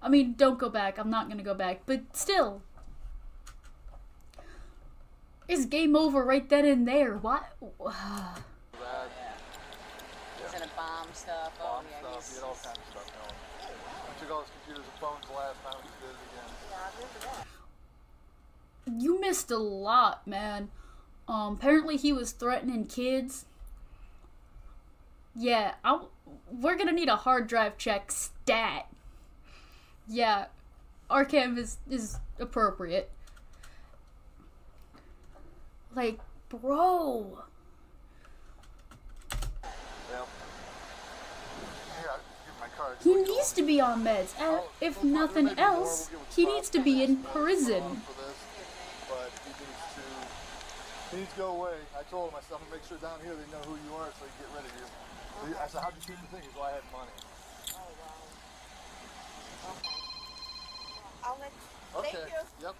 I mean, don't go back. I'm not gonna go back. But still. It's game over right then and there. What? He's in a bomb stuff. Bomb stuff. He had all kinds of stuff going. I took all his computers and phones the last time. He did it again. Yeah, I remember that. You missed a lot, man. Apparently he was threatening kids. Yeah, we're gonna need a hard drive check stat. Yeah, Arkham is appropriate. Like, bro. Yep. Here, I'll give my card. He needs to be on meds. And if nothing else, he needs to be in prison. But he needs to go away. I told him, I said, I'm gonna make sure down here they know who you are so they get rid of you. Okay. I said, how'd you keep the thing? He said, well, I had money. Oh, wow. Okay. I'll let you. Okay. Thank you. Yep.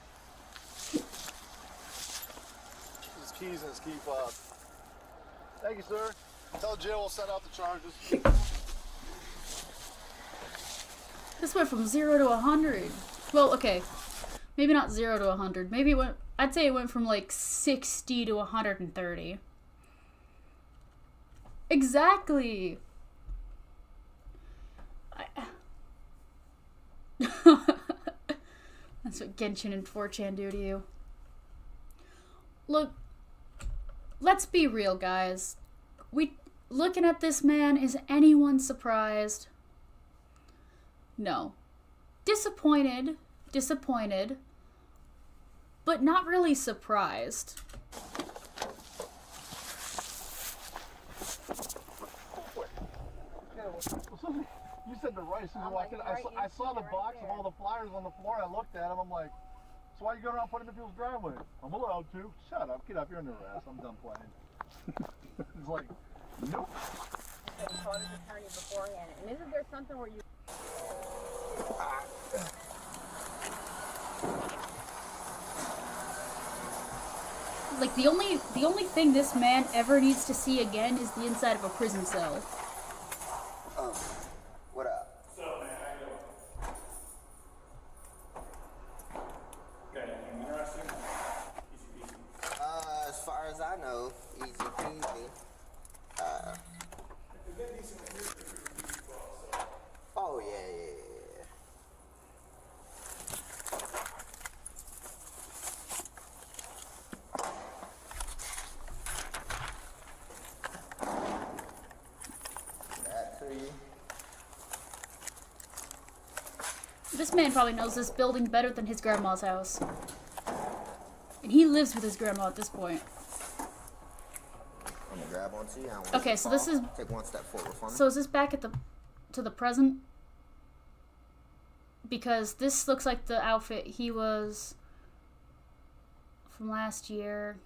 His keys and his key fob. Thank you, sir. Tell Jill we'll set out the charges. This went from 0 to 100. Well, okay. Maybe not 0 to 100. Maybe it went... I'd say it went from like 60 to 130. Exactly. That's what Genshin and 4chan do to you. Look, let's be real, guys. Looking at this man, is anyone surprised? No. Disappointed, but not really surprised. You said the rice was walking. I saw the box of all the flyers on the floor. I looked at them. I'm like, so why are you going around putting them in people's driveway? I'm allowed to. Shut up. Get up. You're under arrest. I'm done playing. It's like, nope. Attorney beforehand. And isn't there something where you... Like, the only thing this man ever needs to see again is the inside of a prison cell. What up? As far as I know, easy peasy. Oh yeah. That to you. This man probably knows this building better than his grandma's house. And he lives with his grandma at this point. I'm gonna grab one too. Okay, so this is... Take one step forward for me. So is this back at to the present? Because this looks like the outfit he was from last year.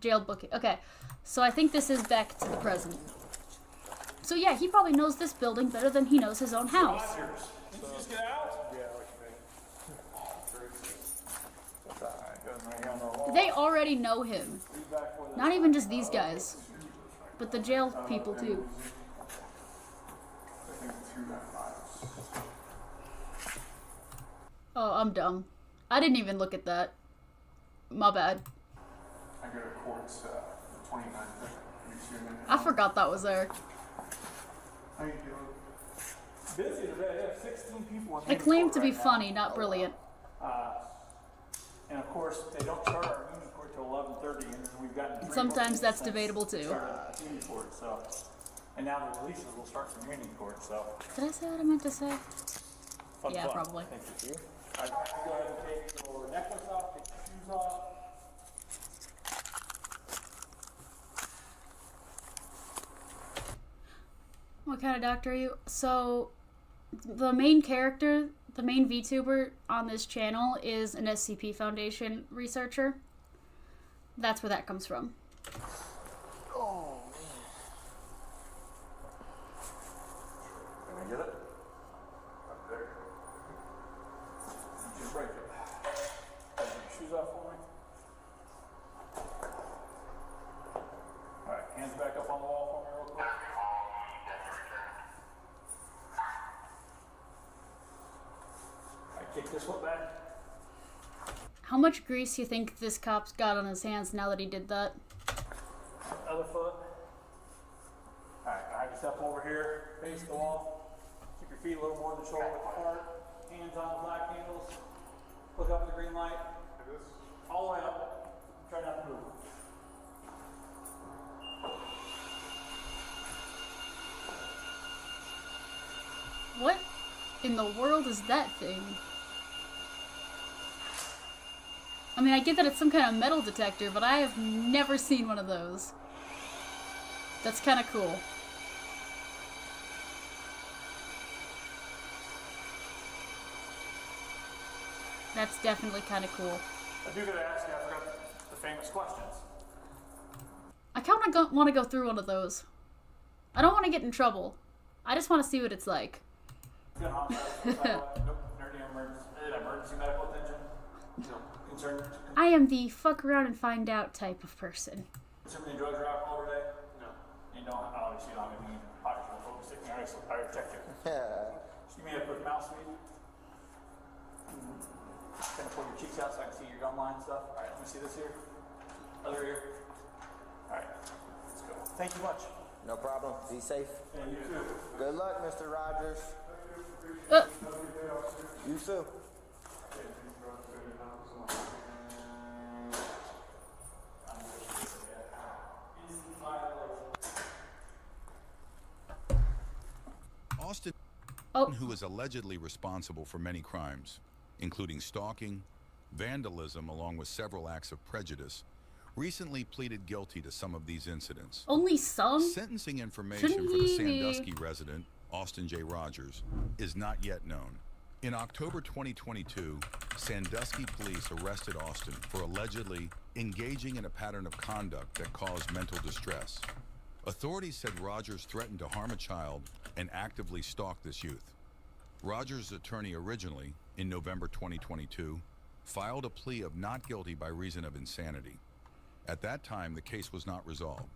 Jail booking. Okay, so I think this is back to the present. So yeah, he probably knows this building better than he knows his own house. Did you just get out? Yeah, They already know him. Not even just these guys, but the jail people too. Oh, I'm dumb. I didn't even look at that. My bad. I go to courts the 29th. I forgot that was there. How you doing? Busy today. They have 16 people on It claimed to be funny, not brilliant. And of course, they don't start our union court till 11:30, and then we've gotten. Sometimes that's debatable too. Union court, so, and now the releases will start from union court. So. Did I say what I meant to say? Fun, Yeah, fun. probably. Thank you. All right, go ahead and take your necklace off, take your shoes off. What kind of doctor are you? So, the main character, the main VTuber on this channel is an SCP Foundation researcher. That's where that comes from. Oh, Can I get it? Up there. Just break it. Take your shoes off for me. All right, hands back up on the wall for me real quick. Kick this foot back. How much grease do you think this cop's got on his hands now that he did that? Other foot. Alright, have yourself over here, face the wall. Keep your feet a little more than shoulder width apart. Hands on the black handles. Look up at the green light. All the way up. Try not to move. What in the world is that thing? I mean, I get that it's some kind of metal detector, but I have never seen one of those. That's kind of cool. That's definitely kind of cool. I do gotta ask you, I forgot the famous questions. I kind of want to go through one of those. I don't want to get in trouble. I just want to see what it's like. Good homicide, nope, emergency medical attention. No, concern. I am the fuck around and find out type of person. Consuming drugs or alcohol today? No. You don't, obviously you don't have any pockets or focus sticking out, so I already checked it. Just give me a quick mouse sweep. Kind of pull your cheeks out so I can see your gum line and stuff. Alright, let me see this here. Other ear. Alright, let's go. Thank you much. no problem. Be safe. And you too. Good luck, Mr. Rogers. You too. Austin, who is allegedly responsible for many crimes, including stalking, vandalism, along with several acts of prejudice, recently pleaded guilty to some of these incidents. Only some? Sentencing information for the Sandusky resident, Austin J. Rogers, is not yet known. In October 2022, Sandusky police arrested Austin for allegedly engaging in a pattern of conduct that caused mental distress. Authorities said Rogers threatened to harm a child and actively stalked this youth. Rogers' attorney originally, in November 2022, filed a plea of not guilty by reason of insanity. At that time, the case was not resolved.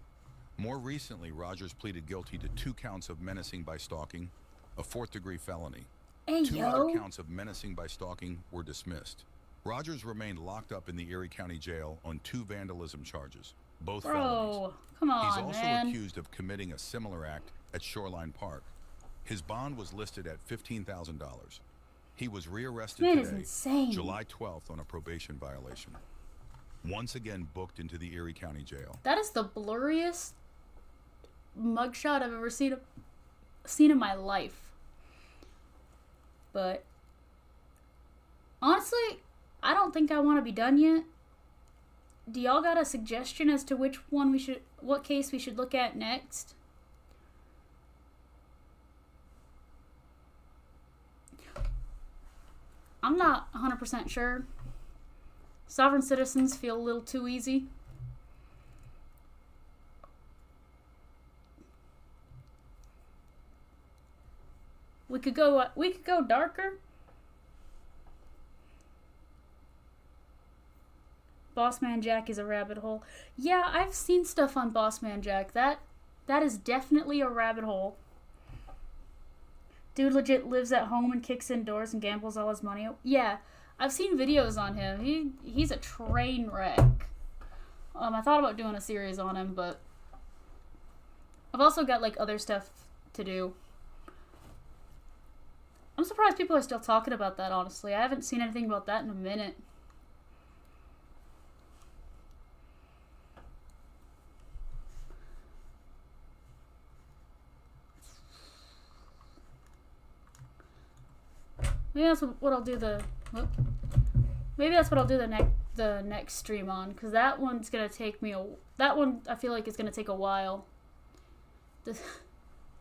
More recently, Rogers pleaded guilty to 2 counts of menacing by stalking, a 4th-degree felony. Hey, 2 yo. other counts of menacing by stalking were dismissed. Rogers remained locked up in the Erie County Jail on 2 vandalism charges, both felonies. Bro, come on, He's also man. accused of committing a similar act at Shoreline Park. His bond was listed at $15,000. He was rearrested Man is today, insane. July 12th, on a probation violation. Once again booked into the Erie County Jail. That is the blurriest mugshot I've ever seen in my life. But honestly, I don't think I want to be done yet. Do y'all got a suggestion as to what case we should look at next? I'm not 100% sure. Sovereign citizens feel a little too easy. We could go darker. Bossman Jack is a rabbit hole. Yeah, I've seen stuff on Bossman Jack. That is definitely a rabbit hole. Dude legit lives at home and kicks indoors and gambles all his money. Yeah, I've seen videos on him. He's a train wreck. I thought about doing a series on him, but I've also got like other stuff to do. I'm surprised people are still talking about that, honestly. I haven't seen anything about that in a minute. Maybe that's what I'll do the next stream on, because that one's gonna take me that one I feel like it's gonna take a while.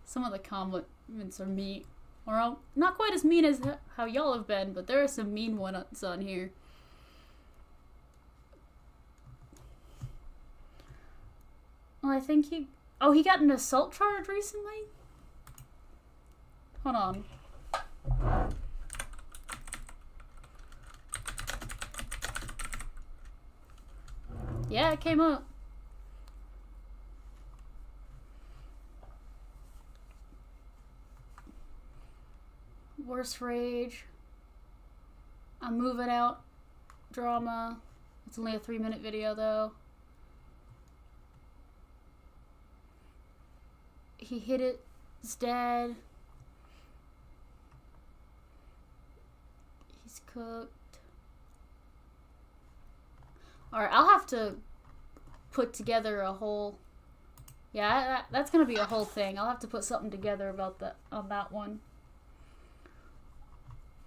Some of the comments are mean, or not quite as mean as how y'all have been, but there are some mean ones on here. Well, I think he got an assault charge recently? Hold on. Yeah, it came up. Worst rage. I'm moving out. Drama. It's only a 3-minute video though. He hit it. It's dead. He's cooked. Alright, I'll have to put together a whole... Yeah, that's gonna be a whole thing. I'll have to put something together about on that one.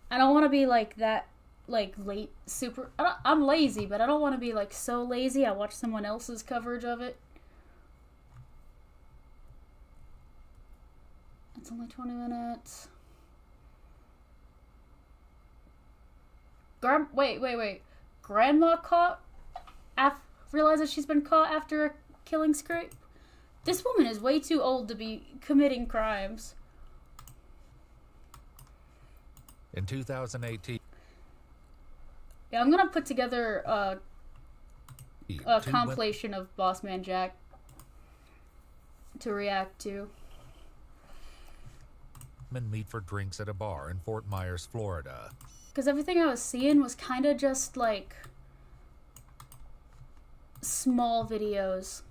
I don't want to be like that, like late, super... I'm lazy, but I don't want to be like so lazy I watch someone else's coverage of it. It's only 20 minutes. Wait. Grandma caught... realizes she's been caught after a killing spree? This woman is way too old to be committing crimes. In 2018... Yeah, I'm gonna put together a compilation of Bossman Jack to react to. Men meet for drinks at a bar in Fort Myers, Florida. Because everything I was seeing was kind of just like small videos.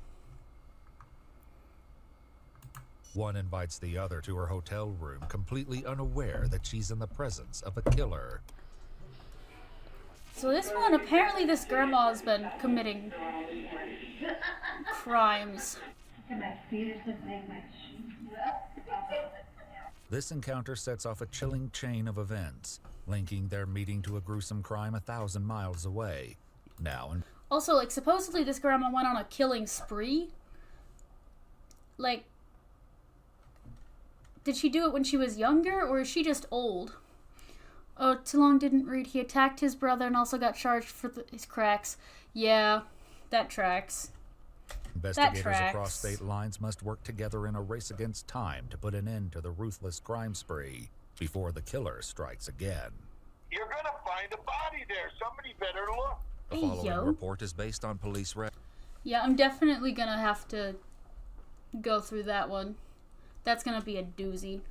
One invites the other to her hotel room, completely unaware that she's in the presence of a killer. So this one, apparently this grandma's been committing crimes. This encounter sets off a chilling chain of events, linking their meeting to a gruesome crime 1,000 miles away. Also, like, supposedly this grandma went on a killing spree. Like, did she do it when she was younger, or is she just old? Oh, too long didn't read. He attacked his brother and also got charged for his cracks. Yeah, that tracks. Investigators across state lines must work together in a race against time to put an end to the ruthless crime spree before the killer strikes again. You're gonna find a body there. Somebody better look. The following report is based on police records. Yeah, I'm definitely gonna have to go through that one. That's gonna be a doozy.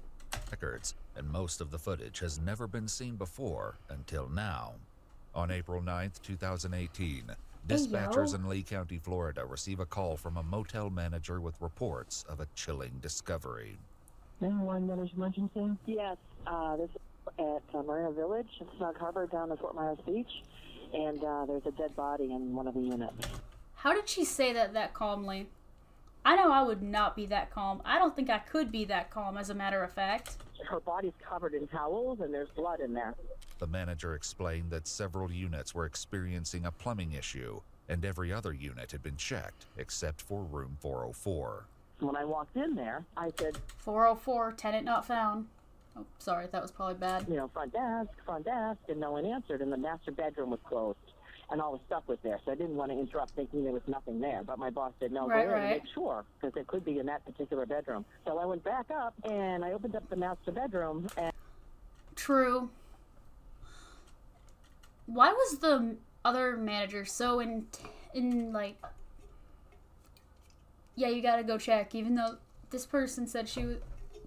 Records, and most of the footage has never been seen before until now. On April 9th, 2018, dispatchers in Lee County, Florida receive a call from a motel manager with reports of a chilling discovery. 911, there's emergency? Yes, this is at Marina Village, Snug Harbor down in Fort Myers Beach, and there's a dead body in one of the units. How did she say that calmly? I know I would not be that calm. I don't think I could be that calm, as a matter of fact. Her body's covered in towels, and there's blood in there. The manager explained that several units were experiencing a plumbing issue, and every other unit had been checked, except for room 404. When I walked in there, I said, 404, tenant not found. Oh, sorry, that was probably bad. You know, front desk, and no one answered, and the master bedroom was closed, and all the stuff was there, so I didn't want to interrupt thinking there was nothing there, but my boss said, no, go in and make sure, because it could be in that particular bedroom. So I went back up, and I opened up the master bedroom, and... True. Why was the other manager so in like... Yeah, you gotta go check, even though this person said she would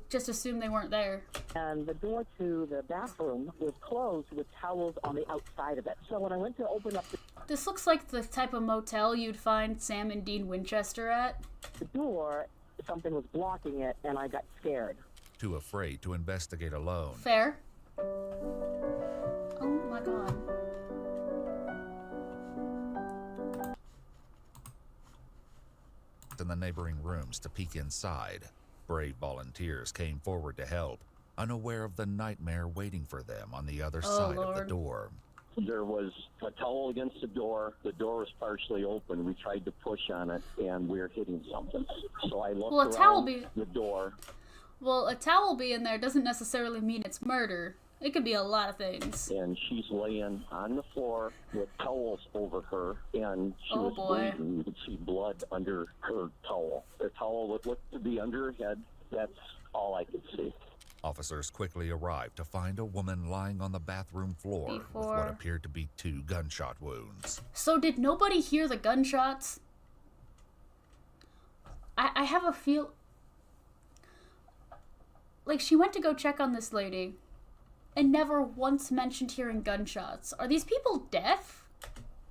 just assume they weren't there. And the door to the bathroom was closed with towels on the outside of it. So when I went to open up This looks like the type of motel you'd find Sam and Dean Winchester at. The door, something was blocking it, and I got scared. Too afraid to investigate alone. Fair. Oh my god. In the neighboring rooms to peek inside, brave volunteers came forward to help, unaware of the nightmare waiting for them on the other side of the door. There was a towel against the door. The door was partially open. We tried to push on it, and we were hitting something. So I looked around the door. Well, a towel being there doesn't necessarily mean it's murder. It could be a lot of things. And she's laying on the floor with towels over her, and she was bleeding. You could see blood under her towel. The towel looked to be under her head. That's all I could see. Officers quickly arrived to find a woman lying on the bathroom floor with what appeared to be 2 gunshot wounds. So did nobody hear the gunshots? I have a feel... Like, she went to go check on this lady and never once mentioned hearing gunshots. Are these people deaf?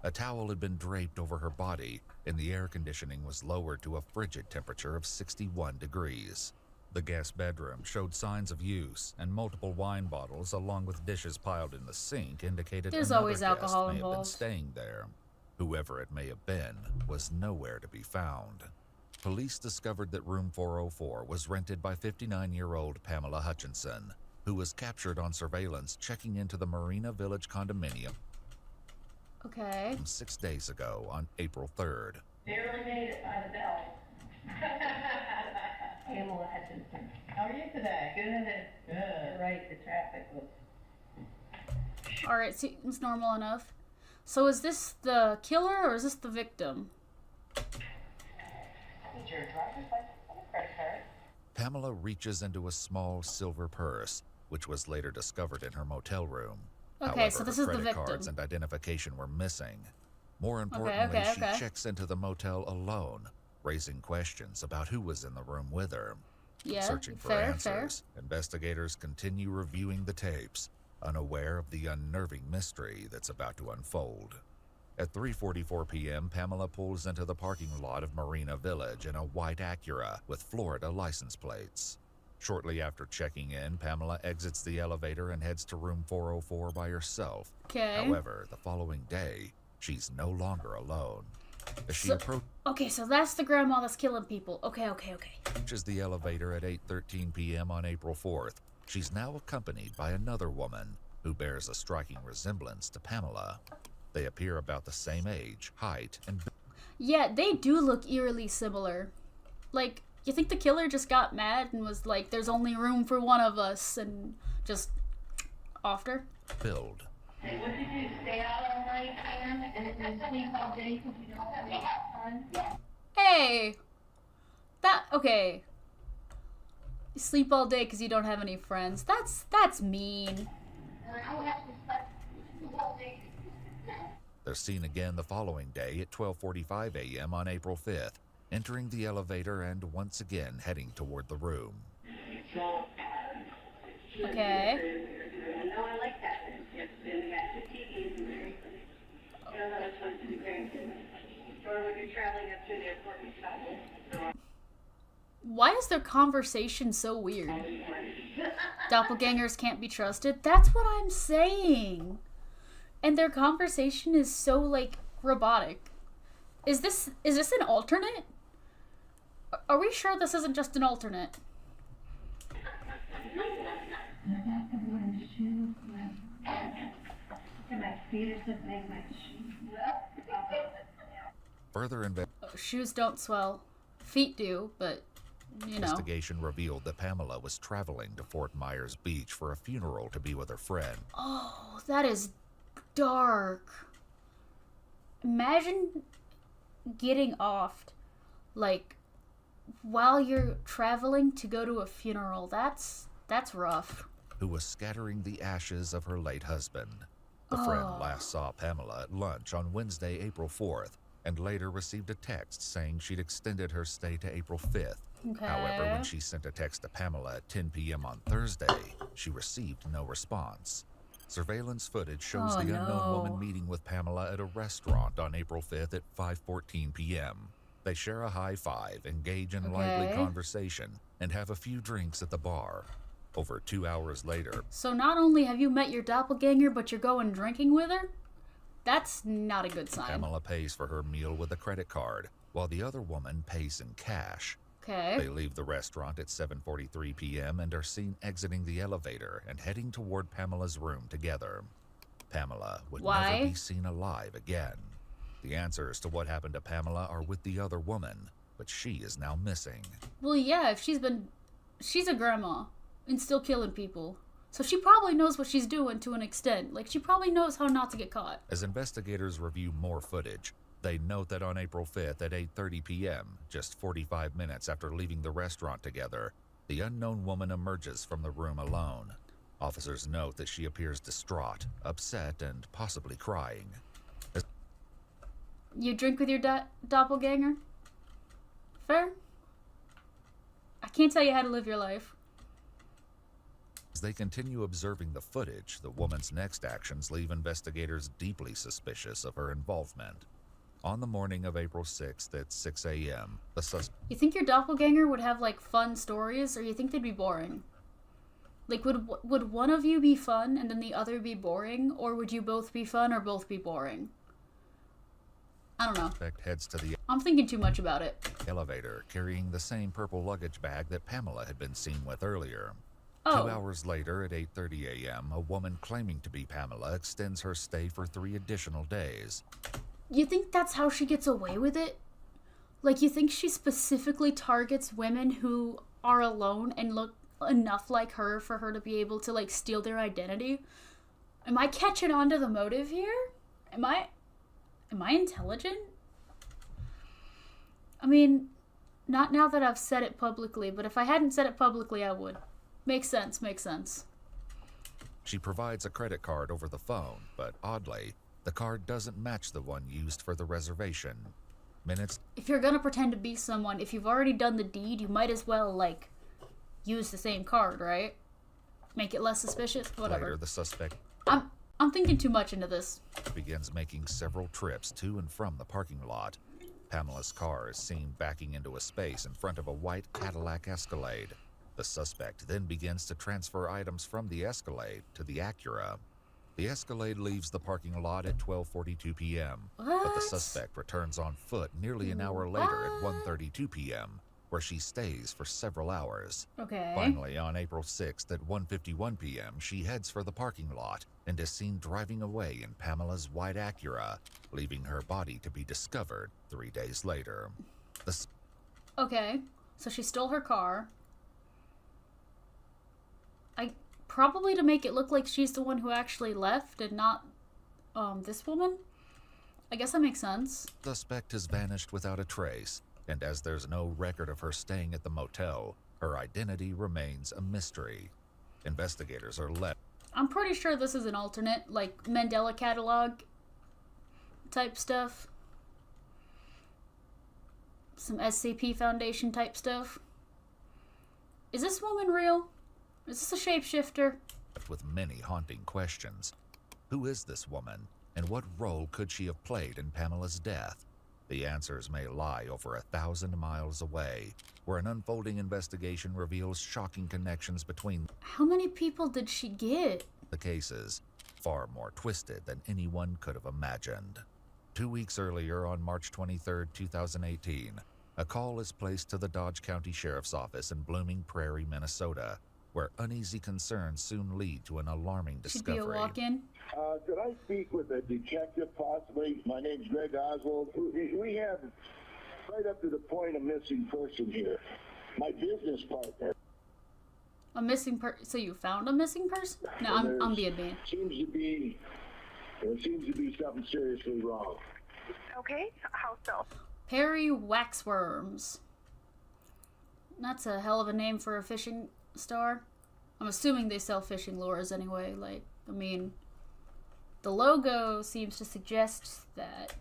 A towel had been draped over her body, and the air conditioning was lowered to a frigid temperature of 61 degrees. The guest bedroom showed signs of use, and multiple wine bottles, along with dishes piled in the sink, indicated there's another always guest alcohol may have been involved. staying there. Whoever it may have been was nowhere to be found. Police discovered that room 404 was rented by 59-year-old Pamela Hutchinson, who was captured on surveillance checking into the Marina Village condominium. Okay. 6 days ago on April 3rd. Barely made it by the bell. Pamela Hutchinson. How are you today? Good. Good. Right, the traffic was... Alright, seems normal enough. So is this the killer or is this the victim? Need your driver's license and a credit card. Pamela reaches into a small silver purse, which was later discovered in her motel room. Okay, However, so this her is the credit victim. cards and identification were missing. More importantly, she checks into the motel alone, raising questions about who was in the room with her. Yeah, Searching for answers, investigators continue reviewing the tapes, unaware of the unnerving mystery that's about to unfold. At 3:44 p.m., Pamela pulls into the parking lot of Marina Village in a white Acura with Florida license plates. Shortly after checking in, Pamela exits the elevator and heads to room 404 by herself. Okay. However, the following day, she's no longer alone. As she Okay, so that's the grandma that's killing people. Okay. approaches the elevator at 8:13 p.m. on April 4th, she's now accompanied by another woman who bears a striking resemblance to Pamela. They appear about the same age, height, and... Yeah, they do look eerily similar. Like, you think the killer just got mad and was like, there's only room for one of us, and just offed her? build. Hey, what did you stay out all night, Anne, and sleep all day because you don't have any fun? Hey! Okay. You sleep all day because you don't have any friends. That's mean. They're seen again the following day at 12:45 a.m. on April 5th, entering the elevator and once again heading toward the room. Okay. Why is their conversation so weird? Doppelgangers can't be trusted? That's what I'm saying. And their conversation is so, like, robotic. Is this an alternate? Are we sure this isn't just an alternate? Further Shoes don't swell. Feet do, but, you know. Investigation revealed that Pamela was traveling to Fort Myers Beach for a funeral to be with her friend. Oh, that is dark. Imagine getting offed, like, while you're traveling to go to a funeral. That's rough. Who was scattering the ashes of her late husband. The friend last saw Pamela at lunch on Wednesday, April 4th, and later received a text saying she'd extended her stay to April 5th. Okay. However, when she sent a text to Pamela at 10 p.m. on Thursday, she received no response. Surveillance footage shows the unknown woman meeting with Pamela at a restaurant on April 5th at 5:14 p.m. They share a high five, engage in lively conversation, and have a few drinks at the bar. Over 2 hours later... So not only have you met your doppelganger, but you're going drinking with her? That's not a good sign. Pamela pays for her meal with a credit card, while the other woman pays in cash. Okay. They leave the restaurant at 7:43 p.m. and are seen exiting the elevator and heading toward Pamela's room together. Pamela would never be seen alive again. The answers to what happened to Pamela are with the other woman, but she is now missing. Well, yeah, if she's a grandma and still killing people. So she probably knows what she's doing to an extent. Like, she probably knows how not to get caught. As investigators review more footage, they note that on April 5th at 8:30 p.m., just 45 minutes after leaving the restaurant together, the unknown woman emerges from the room alone. Officers note that she appears distraught, upset, and possibly crying. You drink with your doppelganger? Fair? I can't tell you how to live your life. As they continue observing the footage, the woman's next actions leave investigators deeply suspicious of her involvement. On the morning of April 6th at 6 a.m., the suspect... You think your doppelganger would have, like, fun stories, or you think they'd be boring? Like, would one of you be fun and then the other be boring, or would you both be fun or both be boring? I don't know. Heads to the I'm thinking too much about it. elevator, carrying the same purple luggage bag that Pamela had been seen with earlier. Oh. 2 hours later, at 8:30 a.m., a woman claiming to be Pamela extends her stay for 3 additional days. You think that's how she gets away with it? Like, you think she specifically targets women who are alone and look enough like her for her to be able to, like, steal their identity? Am I catching on to the motive here? Am I intelligent? I mean, not now that I've said it publicly, but if I hadn't said it publicly, I would. Makes sense, makes sense. She provides a credit card over the phone, but oddly, the card doesn't match the one used for the reservation. Minutes... If you're gonna pretend to be someone, if you've already done the deed, you might as well, like, use the same card, right? Make it less suspicious? Whatever. Later, the suspect... I'm thinking too much into this. Begins making several trips to and from the parking lot. Pamela's car is seen backing into a space in front of a white Cadillac Escalade. The suspect then begins to transfer items from the Escalade to the Acura. The Escalade leaves the parking lot at 12:42 p.m., but the suspect returns on foot nearly an hour later at 1:32 p.m., where she stays for several hours. Okay. Finally, on April 6th at 1:51 p.m., she heads for the parking lot and is seen driving away in Pamela's white Acura, leaving her body to be discovered 3 days later. Okay, so she stole her car. Probably to make it look like she's the one who actually left and not, this woman? I guess that makes sense. The suspect has vanished without a trace, and as there's no record of her staying at the motel, her identity remains a mystery. Investigators are left. I'm pretty sure this is an alternate, like Mandela catalog. type stuff. Some SCP Foundation type stuff. Is this woman real? Is this a shapeshifter? With many haunting questions. Who is this woman, and what role could she have played in Pamela's death? The answers may lie over 1,000 miles away, where an unfolding investigation reveals shocking connections between How many people did she get? the cases, far more twisted than anyone could have imagined. 2 weeks earlier, on March 23, 2018, a call is placed to the Dodge County Sheriff's Office in Blooming Prairie, Minnesota, where uneasy concerns soon lead to an alarming discovery. Should be a walk-in. Could I speak with a detective possibly? My name's Greg Oswald. We have right up to the point of missing person here. My business partner. A missing person? So you found a missing person? No, I'm being mean. There seems to be something seriously wrong. Okay, how so? Perry Waxworms. That's a hell of a name for a fishing store. I'm assuming they sell fishing lures anyway. Like, I mean, the logo seems to suggest that.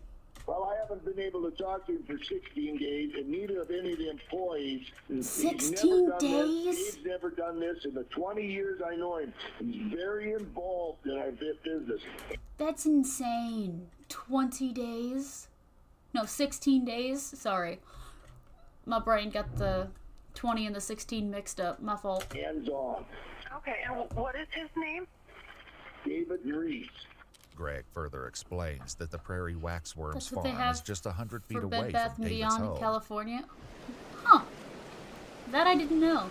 Well, I haven't been able to talk to him for 16 days, and neither of any of the employees. 16 days? He's never done this in the 20 years I know him. He's very involved in our business. That's insane. 20 days? No, 16 days? Sorry. My brain got the 20 and the 16 mixed up. My fault. Hands on. Okay, and what is his name? David Reese. Greg further explains that the Prairie Waxworms That's what farm they have is just 100 feet for away Bed Bath from & David's Beyond in home. California. Huh. That I didn't know.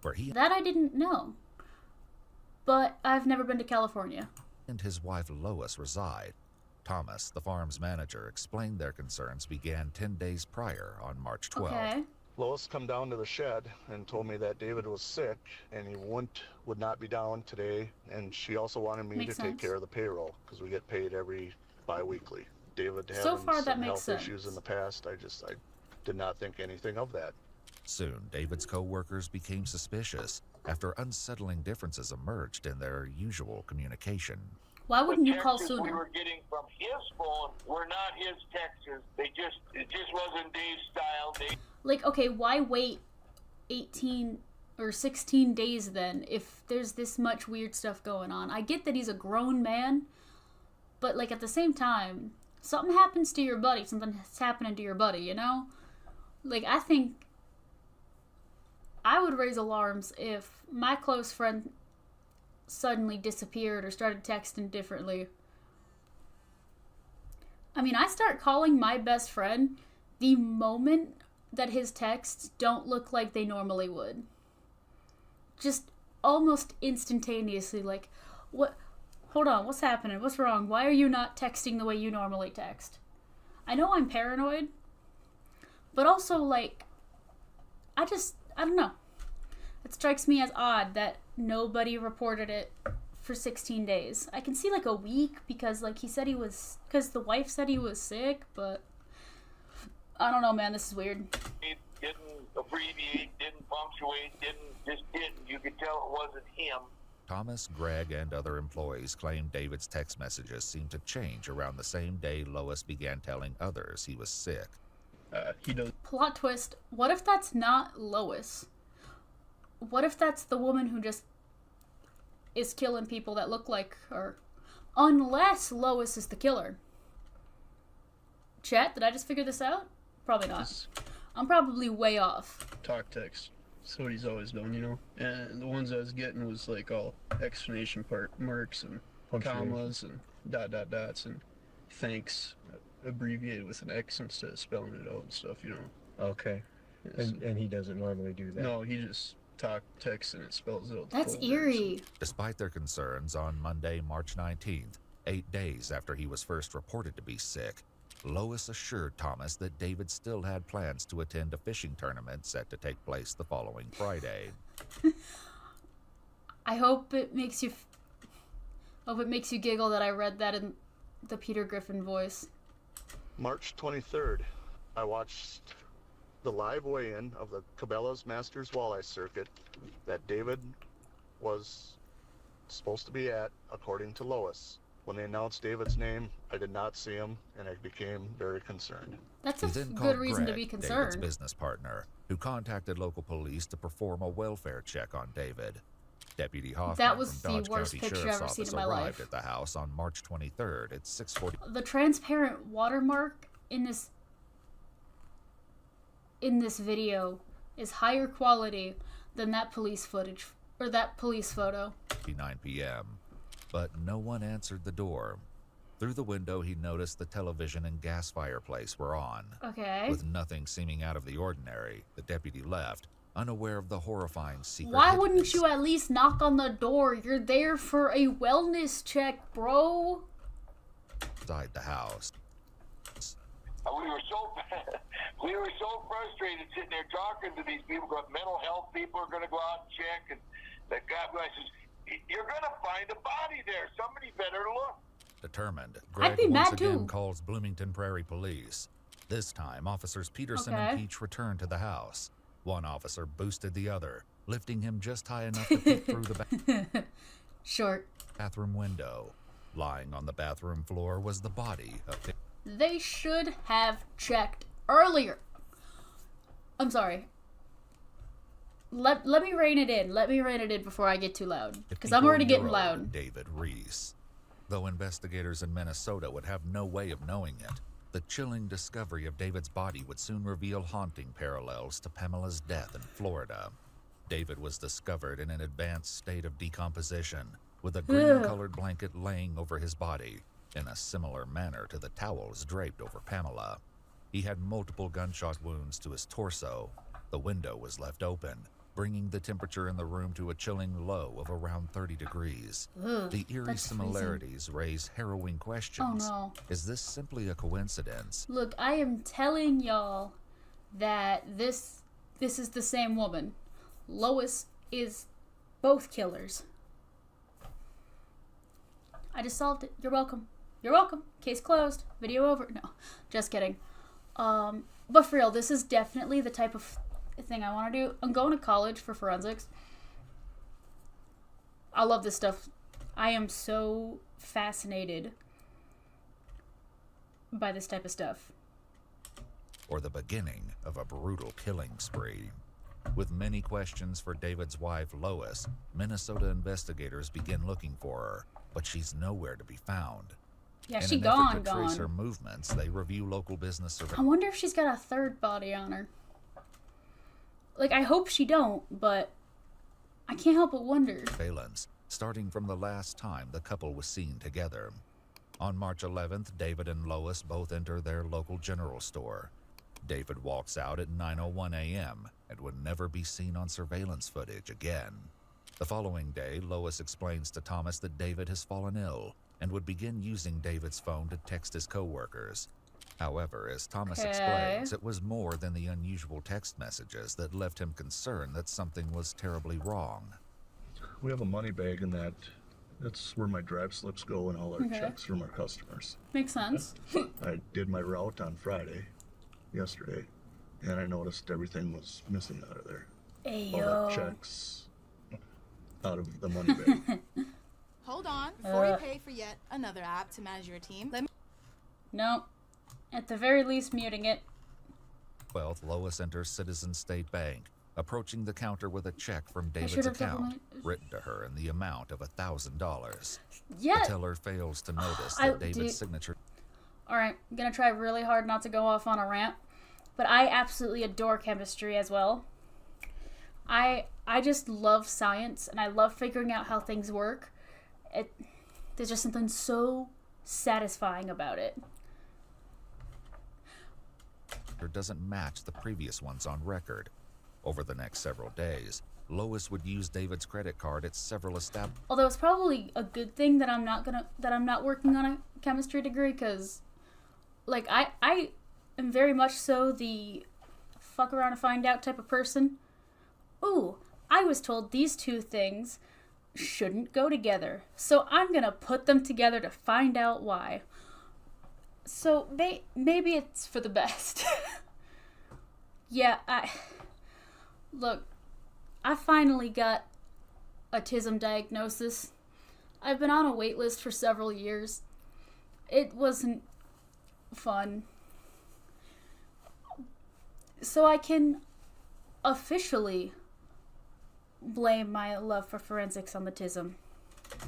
Where he That I didn't know. But I've never been to California. and his wife Lois reside. Thomas, the farm's manager, explained their concerns began 10 days prior on March 12th. Okay. Lois come down to the shed and told me that David was sick and he would not be down today, and she also wanted me Makes to take sense. care of the payroll because we get paid every bi-weekly. David So having far, that some makes health sense. issues in the past, I did not think anything of that. Soon, David's co-workers became suspicious after unsettling differences emerged in their usual communication. Why wouldn't The you call texts we sooner? were getting from his phone were not his texts. It just wasn't Dave's style. Like, okay, why wait 18 or 16 days then if there's this much weird stuff going on? I get that he's a grown man, but like at the same time, something happens to your buddy, something's happening to your buddy, you know? Like, I think I would raise alarms if my close friend suddenly disappeared or started texting differently. I mean, I start calling my best friend the moment that his texts don't look like they normally would. Just almost instantaneously, like, what? Hold on, what's happening? What's wrong? Why are you not texting the way you normally text? I know I'm paranoid, but also, like, I don't know. It strikes me as odd that nobody reported it for 16 days. I can see, like, a week because, like, because the wife said he was sick, but I don't know, man, this is weird. He didn't abbreviate, didn't punctuate, just didn't. You could tell it wasn't him. Thomas, Greg, and other employees claim David's text messages seemed to change around the same day Lois began telling others he was sick. Plot twist, what if that's not Lois? What if that's the woman who just is killing people that look like her? Unless Lois is the killer. Chat, did I just figure this out? Probably not. I'm probably way off. Talk text. That's what he's always done, you know? And the ones I was getting was like all exclamation marks and commas and dots and thanks abbreviated with an X instead of spelling it out and stuff, you know? Okay. And he doesn't normally do that? No, he just text and it spells out. That's eerie. Despite their concerns, on Monday, March 19th, 8 days after he was first reported to be sick, Lois assured Thomas that David still had plans to attend a fishing tournament set to take place the following Friday. I hope it makes you giggle that I read that in the Peter Griffin voice. March 23rd, I watched the live weigh-in of the Cabela's Masters Walleye Circuit that David was supposed to be at, according to Lois. When they announced David's name, I did not see him, and I became very concerned. That's He a then good called reason to Greg, be David's concerned. business partner, who contacted local police to perform a welfare check on David. Deputy Hoffman That was from the Dodge worst County picture Sheriff's I've ever seen Office in my arrived life. at the house on March 23rd at 6:40. The transparent watermark in this video is higher quality than that police footage or that police photo. 9 p.m. But no one answered the door. Through the window, he noticed the television and gas fireplace were on. Okay. With nothing seeming out of the ordinary, the deputy left, unaware of the horrifying secret. Why wouldn't you at least knock on the door? You're there for a wellness check, bro. Inside the house. We were so frustrated sitting there talking to these people. Mental health people are going to go out and check, and the guy says, "You're going to find a body there. Somebody better look." Determined, I'd Greg be once mad again too. calls Bloomington Prairie Police. This time, officers Peterson Okay. and Peach returned to the house. One officer boosted the other, lifting him just high enough to peek through the Short. bathroom window. Lying on the bathroom floor was the body of They should have checked earlier. I'm sorry. Let me rein it in. Let me rein it in before I get too loud. Because I'm already getting 54-year-old loud. David Reese. Though investigators in Minnesota would have no way of knowing it, the chilling discovery of David's body would soon reveal haunting parallels to Pamela's death in Florida. David was discovered in an advanced state of decomposition, with a green-colored blanket laying over his body, in a similar manner to the towels draped over Pamela. He had multiple gunshot wounds to his torso. The window was left open, bringing the temperature in the room to a chilling low of around 30 degrees. Ugh, The eerie that's similarities raise harrowing questions. Oh, no. Is this simply a coincidence? Look, I am telling y'all that this is the same woman. Lois is both killers. I just solved it. You're welcome. You're welcome. Case closed. Video over. No, just kidding. But for real, this is definitely the type of thing I want to do. I'm going to college for forensics. I love this stuff. I am so fascinated by this type of stuff. Or the beginning of a brutal killing spree? With many questions for David's wife, Lois, Minnesota investigators begin looking for her, but she's nowhere to be found. Yeah, In she an gone, effort to trace her gone. movements, they review local business I surveillance. wonder if she's got a third body on her. Like, I hope she don't, but I can't help but wonder. Surveillance, starting from the last time the couple was seen together. On March 11th, David and Lois both enter their local general store. David walks out at 9:01 a.m. and would never be seen on surveillance footage again. The following day, Lois explains to Thomas that David has fallen ill and would begin using David's phone to text his co-workers. However, as Thomas explains, it was more than the unusual text messages that left him concerned that something was terribly wrong. We have a money bag, and that's where my drive slips go and all our Okay. checks from our customers. Makes sense. I did my route on Friday, yesterday, and I noticed everything was missing out of there. All Ayo. the checks out of the money bag. Hold on, before you pay for yet another app to manage your team, let me... No. At the very least, muting it. 12th, Lois enters Citizen State Bank, approaching the counter with a check from should David's have account, definitely- written to her in the amount of $1,000. Yeah. The teller fails to notice I- that David's dude. signature. Alright, I'm gonna try really hard not to go off on a rant, but I absolutely adore chemistry as well. I just love science, and I love figuring out how things work. There's just something so satisfying about it. Doesn't match the previous ones on record. Over the next several days, Lois would use David's credit card at several establishments. Although it's probably a good thing that I'm not working on a chemistry degree, because like I am very much so the fuck around and find out type of person. Ooh, I was told these two things shouldn't go together, so I'm gonna put them together to find out why. So maybe it's for the best. Yeah, look, I finally got autism diagnosis. I've been on a wait list for several years. It wasn't fun. So I can officially blame my love for forensics on the TISM.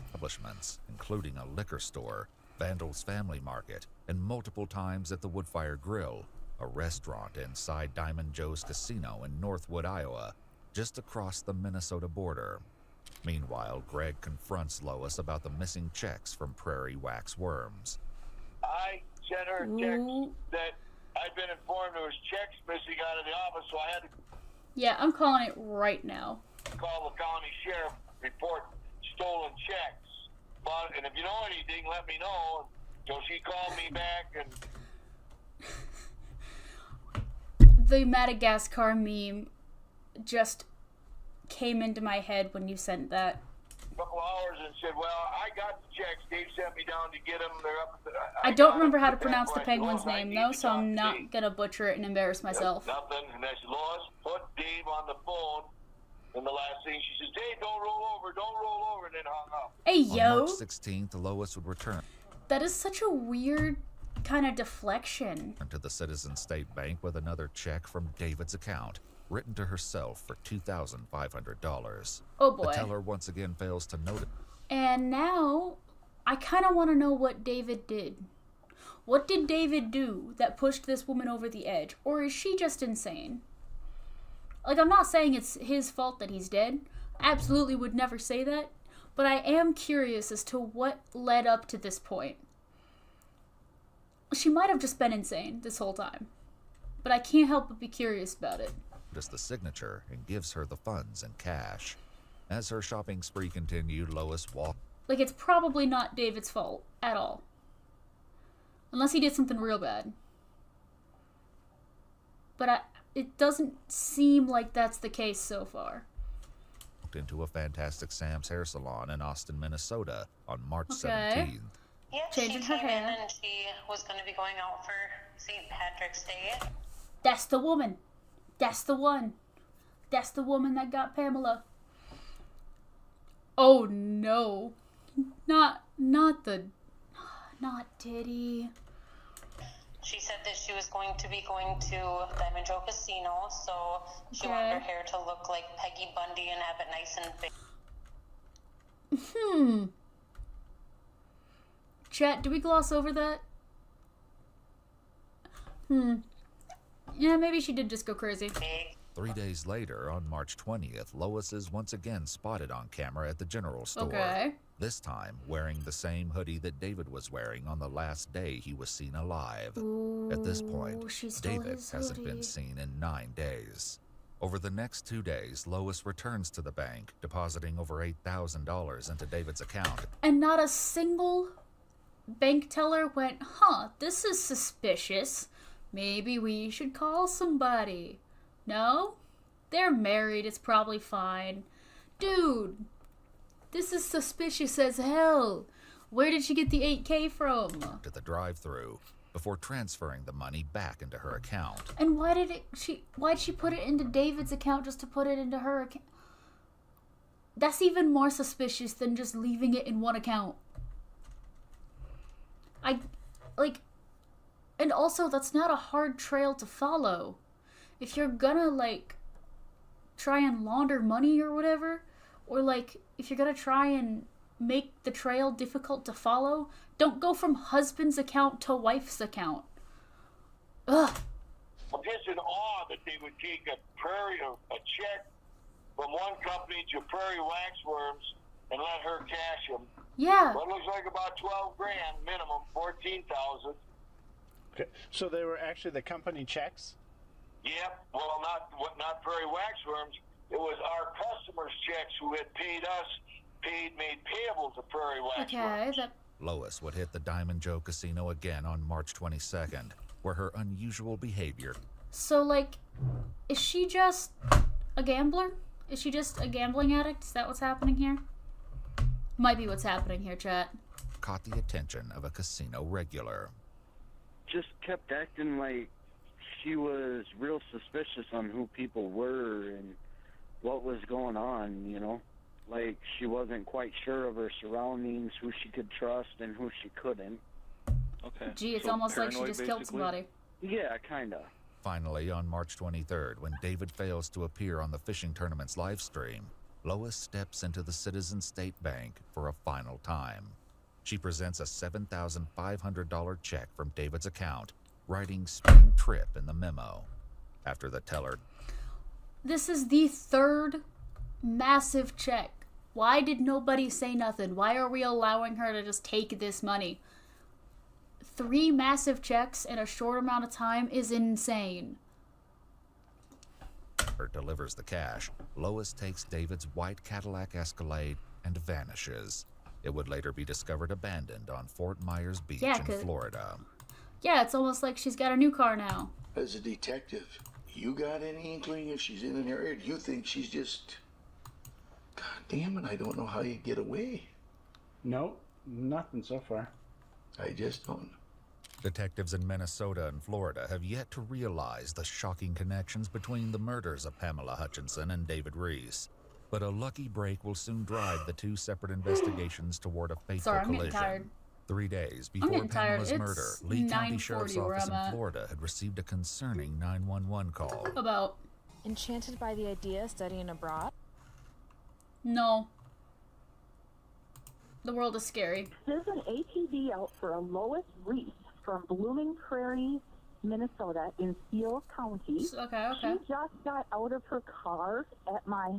Establishments, including a liquor store, Vandal's Family Market, and multiple times at the Woodfire Grill, a restaurant inside Diamond Joe's Casino in Northwood, Iowa, just across the Minnesota border. Meanwhile, Greg confronts Lois about the missing checks from Prairie Wax Worms. I sent her a text that I'd been informed there was checks missing out of the office, so I had to Yeah, I'm calling it right now. call the county sheriff, report stolen checks. But, and if you know anything, let me know. So she called me back, and The Madagascar meme just came into my head when you sent that. a couple hours and said, well, I got the checks. Dave sent me down to get them. They're up at the, I don't remember how to pronounce the penguin's name, though, so I'm not gonna butcher it and embarrass myself. Nothing. And I said, Lois, put Dave on the phone. And the last thing she says, Dave, don't roll over, and then hung up. Hey, yo. On March 16th, Lois would return That is such a weird kind of deflection. to the Citizen State Bank with another check from David's account, written to herself for $2,500. Oh, boy. The teller once again fails to notice. And now, I kind of want to know what David did. What did David do that pushed this woman over the edge? Or is she just insane? Like, I'm not saying it's his fault that he's dead. I absolutely would never say that. But I am curious as to what led up to this point. She might have just been insane this whole time. But I can't help but be curious about it. The signature and gives her the funds in cash. As her shopping spree continued, Lois walked. Like, it's probably not David's fault at all. Unless he did something real bad. But it doesn't seem like that's the case so far. Into a Fantastic Sam's hair salon in Austin, Minnesota on March 17th. Yeah, Changing she her came hair. in and she was going to be going out for St. Patrick's Day. That's the woman. That's the one. That's the woman that got Pamela. Oh no. Not Diddy. She said that she was going to be going to Diamond Joe Casino, so she wanted her hair to look like Peggy Bundy and have it nice and big. Chat, do we gloss over that? Yeah, maybe she did just go crazy. 3 days later, on March 20th, Lois is once again spotted on camera at the general store. Okay. This time, wearing the same hoodie that David was wearing on the last day he was seen alive. At this point, she stole David his hasn't been hoodie. seen in 9 days. Over the next 2 days, Lois returns to the bank, depositing over $8,000 into David's account. And not a single bank teller went, this is suspicious. Maybe we should call somebody. No? They're married, it's probably fine. Dude, this is suspicious as hell. Where did she get the $8K from? To the drive-thru before transferring the money back into her account. And why'd she put it into David's account just to put it into her account? That's even more suspicious than just leaving it in one account. And also, that's not a hard trail to follow. If you're gonna, try and launder money or whatever, or, if you're gonna try and make the trail difficult to follow, don't go from husband's account to wife's account. Ugh. I'm just in awe that they would take a check from one company to Prairie Wax Worms and let her cash them. Yeah. Well, it looks like about 12 grand minimum, 14,000. Okay, so they were actually the company checks? Yep. Well, not Prairie Wax Worms. It was our customers' checks who had paid us, made payable to Prairie Wax Worms. Okay, Lois would hit the Diamond Joe Casino again on March 22nd, where her unusual behavior. So, is she just a gambler? Is she just a gambling addict? Is that what's happening here? Might be what's happening here, chat. Caught the attention of a casino regular. Just kept acting like she was real suspicious on who people were and what was going on, like she wasn't quite sure of her surroundings, who she could trust and who she couldn't. Okay. Gee, it's almost like she just killed somebody. Yeah, kinda. Finally, on March 23rd, when David fails to appear on the fishing tournament's live stream, Lois steps into the Citizen State Bank for a final time. She presents a $7,500 check from David's account, writing spring trip in the memo. After the teller... This is the third massive check. Why did nobody say nothing? Why are we allowing her to just take this money? 3 massive checks in a short amount of time is insane. Delivers the cash. Lois takes David's white Cadillac Escalade and vanishes. It would later be discovered abandoned on Fort Myers Beach in Florida. Yeah, it's almost like she's got a new car now. As a detective, you got any inkling if she's in an area? Do you think she's just... God damn it, I don't know how you get away. Nope, nothing so far. I just don't. Detectives in Minnesota and Florida have yet to realize the shocking connections between the murders of Pamela Hutchinson and David Reese. But a lucky break will soon drive the 2 separate investigations toward a fateful collision. Tired. 3 days before Pamela's murder, Lee County Sheriff's Office in Florida had received a concerning 911 call. About? Enchanted by the idea of studying abroad? No. The world is scary. There's an ATV out for a Lois Reese from Blooming Prairie, Minnesota, in Steele County. Okay. She just got out of her car at my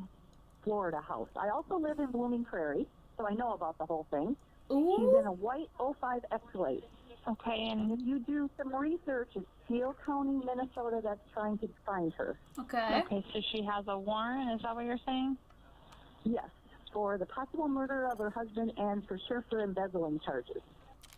Florida house. I also live in Blooming Prairie, so I know about the whole thing. Ooh. She's in a white 05 Escalade. Okay, and if you do some research, it's Steele County, Minnesota, that's trying to find her. Okay. Okay, so she has a warrant, is that what you're saying? Yes, for the possible murder of her husband and for sure for embezzling charges.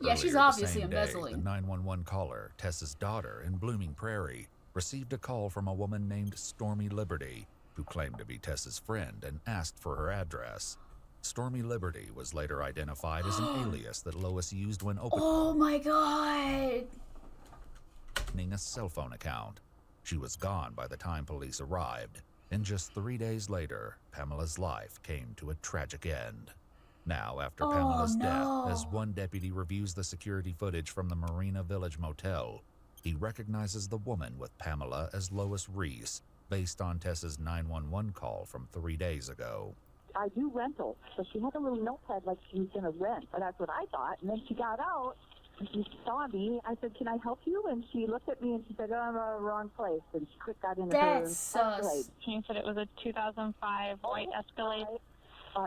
Yeah, she's obviously embezzling. The 911 caller, Tessa's daughter in Blooming Prairie, received a call from a woman named Stormy Liberty, who claimed to be Tessa's friend and asked for her address. Stormy Liberty was later identified as an alias that Lois used when opening Oh my god! a cell phone account. She was gone by the time police arrived, and just 3 days later, Pamela's life came to a tragic end. Now, after Pamela's death, as one deputy reviews the security footage from the Marina Village Motel, he recognizes the woman with Pamela as Lois Reese, based on Tessa's 911 call from 3 days ago. I do rentals, so she had a little notepad like she was going to rent, and that's what I thought. And then she got out, and she saw me. I said, "Can I help you?" And she looked at me and she said, "Oh, I'm in the wrong place." And she quick got into her Escalade. You said it was a 2005 white Escalade?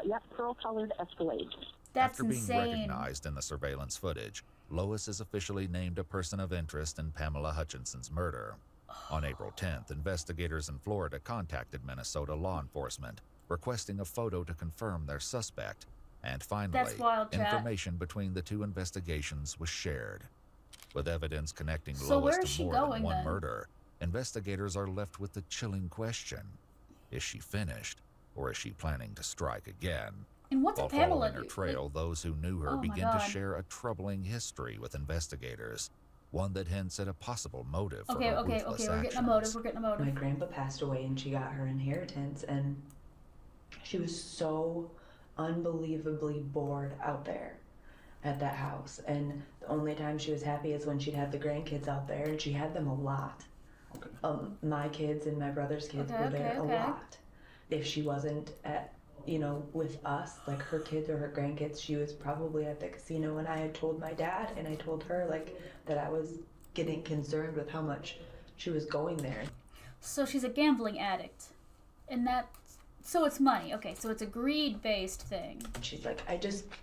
Yep, pearl-colored Escalade. That's After being insane. recognized in the surveillance footage, Lois is officially named a person of interest in Pamela Hutchinson's murder. On April 10th, investigators in Florida contacted Minnesota law enforcement, requesting a photo to confirm their suspect, and finally, That's wild, chat. information between the 2 investigations was shared. With evidence connecting So Lois where is to she more going, than one then? murder, investigators are left with the chilling question: is she finished, or is she planning to strike again? And what While did Pamela following her do? trail, those who knew her Oh my begin to God. share a troubling history with investigators, one that hints at a possible motive for Okay, her okay, ruthless we're getting a motive, we're getting a motive. My grandpa passed away and she got her inheritance, and she was so unbelievably bored out there at that house. And the only time she was happy is when she'd have the grandkids out there, and she had them a lot. My kids and my brother's kids were there a lot. If she wasn't at, with us, like her kids or her grandkids, she was probably at the casino. And I had told my dad, and I told her that I was getting concerned with how much she was going there. So she's a gambling addict. And so it's money. Okay, so it's a greed-based thing. She's like,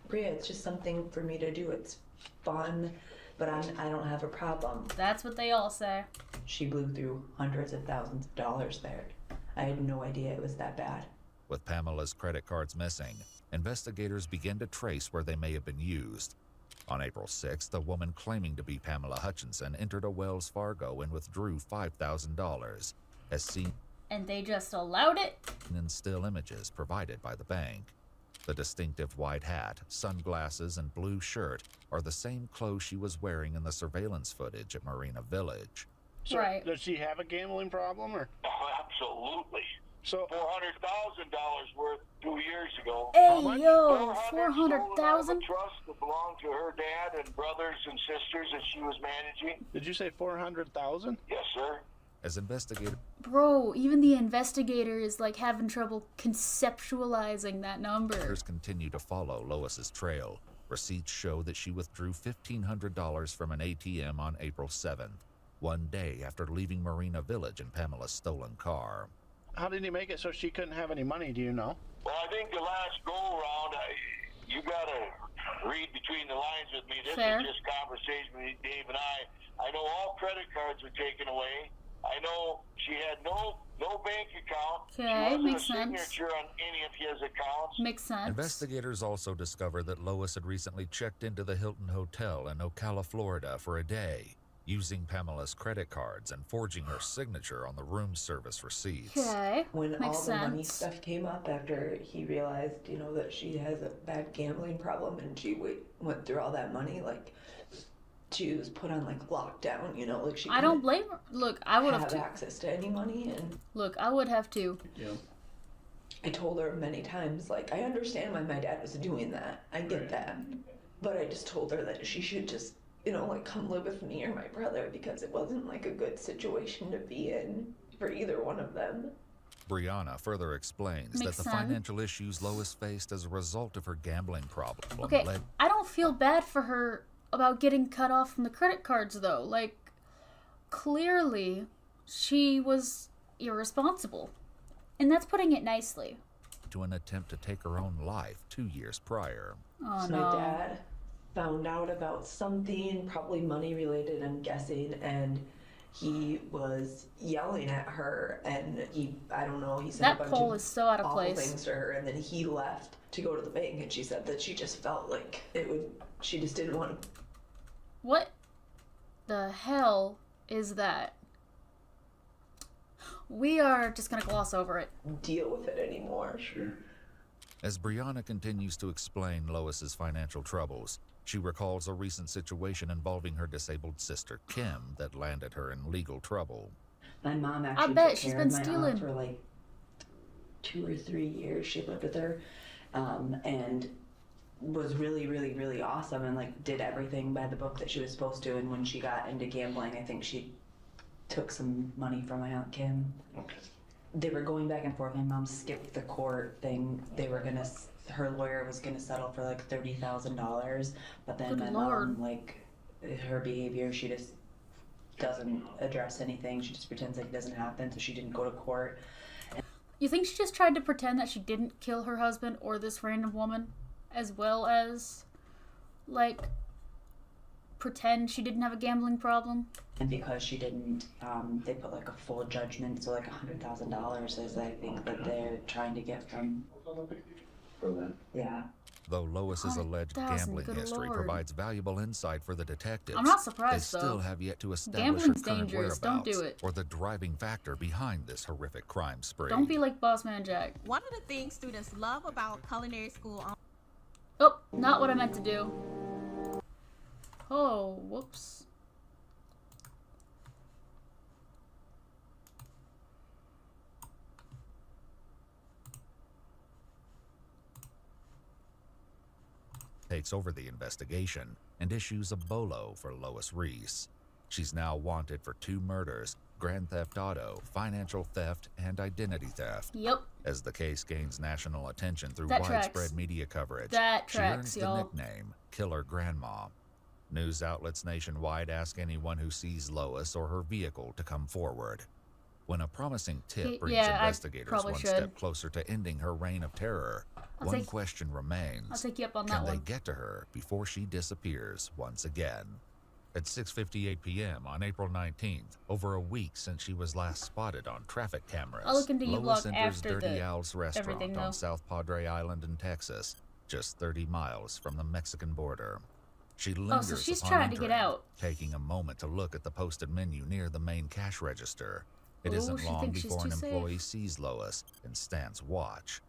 Bria, it's just something for me to do. It's fun, but I don't have a problem. That's what they all say. She blew through hundreds of thousands of dollars there. I had no idea it was that bad. With Pamela's credit cards missing, investigators begin to trace where they may have been used. On April 6th, a woman claiming to be Pamela Hutchinson entered a Wells Fargo and withdrew $5,000, as seen And they just allowed it? in still images provided by the bank. The distinctive white hat, sunglasses, and blue shirt are the same clothes she was wearing in the surveillance footage at Marina Village. So does she have a gambling problem, or? Oh, absolutely. So $400,000 worth 2 years ago. Hey, yo, 400,000? Trust that belonged to her dad and brothers and sisters that she was managing. Did you say 400,000? Yes, sir. As investigators Bro, even the investigator is like having trouble conceptualizing that number. continue to follow Lois's trail, receipts show that she withdrew $1,500 from an ATM on April 7th, one day after leaving Marina Village in Pamela's stolen car. How did he make it so she couldn't have any money? Do you know? Well, I think the last go-around, you got to read between the lines with me. This Fair. is just conversation with Dave and I. I know all credit cards were taken away. I know she had no bank account. Okay, she wasn't makes a sense. signature on any of his accounts. Makes sense. Investigators also discovered that Lois had recently checked into the Hilton Hotel in Ocala, Florida for a day, using Pamela's credit cards and forging her signature on the room service receipts. Okay, When makes all the money sense. stuff came up after he realized, you know, that she has a bad gambling problem and she went through all that money, like, she was put on, like, lockdown, you know, like she I don't blame her. Look, I would have have to. access to any money, and Look, I would have to. Yeah. I told her many times, like, I understand why my dad was doing that. I get that. But I just told her that she should just, you know, like, come live with me or my brother, because it wasn't, like, a good situation to be in for either one of them. Brianna further explains Makes that the sense. financial issues Lois faced as a result of her gambling problem Okay, led I don't feel bad for her about getting cut off from the credit cards, though. Like, clearly, she was irresponsible. And that's putting it nicely. to an attempt to take her own life 2 years prior. Oh, So no. my dad found out about something, probably money related, I'm guessing, and he was yelling at her, and I don't know, he said That a bunch poll of is so out of awful place. things to her, and then he left to go to the bank, and she said that she just felt like she just didn't want to. What the hell is that? We are just gonna gloss over it. Deal with it anymore. Sure. As Brianna continues to explain Lois's financial troubles, she recalls a recent situation involving her disabled sister Kim that landed her in legal trouble. My mom actually bet took she's care been of my stealing. aunt for like 2 or 3 years. She lived with her, and was really, really, really awesome, and like did everything by the book that she was supposed to. And when she got into gambling, I think she took some money from my aunt Kim. Okay. They were going back and forth. My mom skipped the court thing. Her lawyer was gonna settle for like $30,000, but then Good my Lord. mom, like, her behavior, she just doesn't address anything. She just pretends like it doesn't happen, so she didn't go to court. You think she just tried to pretend that she didn't kill her husband or this random woman, as well as, like, pretend she didn't have a gambling problem? And because she didn't, they put like a full judgment, so like $100,000 is, I think, that they're trying to get from. Yeah. Though Lois's alleged 100,000, gambling good history Lord. provides valuable insight for the detectives, I'm not surprised, they still though. have yet to establish Gambling's her current dangerous. Don't whereabouts do it. or the driving factor behind this horrific crime spree. Don't be like Boss Man Jack. One of the things students love about culinary school. Oh, not what I meant to do. Oh, whoops. Takes over the investigation and issues a bolo for Lois Reese. She's now wanted for 2 murders, grand theft auto, financial theft, and identity theft. Yep. As the case gains national attention through That widespread tracks. media coverage, That she tracks, earns y'all. the nickname Killer Grandma. News outlets nationwide ask anyone who sees Lois or her vehicle to come forward. When a promising tip brings yeah, I investigators probably one should. step closer to ending her reign of terror, one take- question remains. I'll take you up on Can that they one. get to her before she disappears once again? At 6:58 p.m. on April 19th, over a week since she was last spotted on traffic cameras, I'll look into Lois U-Block enters after Dirty the Al's restaurant everything, though. on South Padre Island in Texas, just 30 miles from the Mexican border. She lingers she's upon trying to get entering, out. taking a moment to look at the posted menu near the main cash register. It Ooh, isn't she long thinks she's before an too safe. employee sees Lois and stands watch.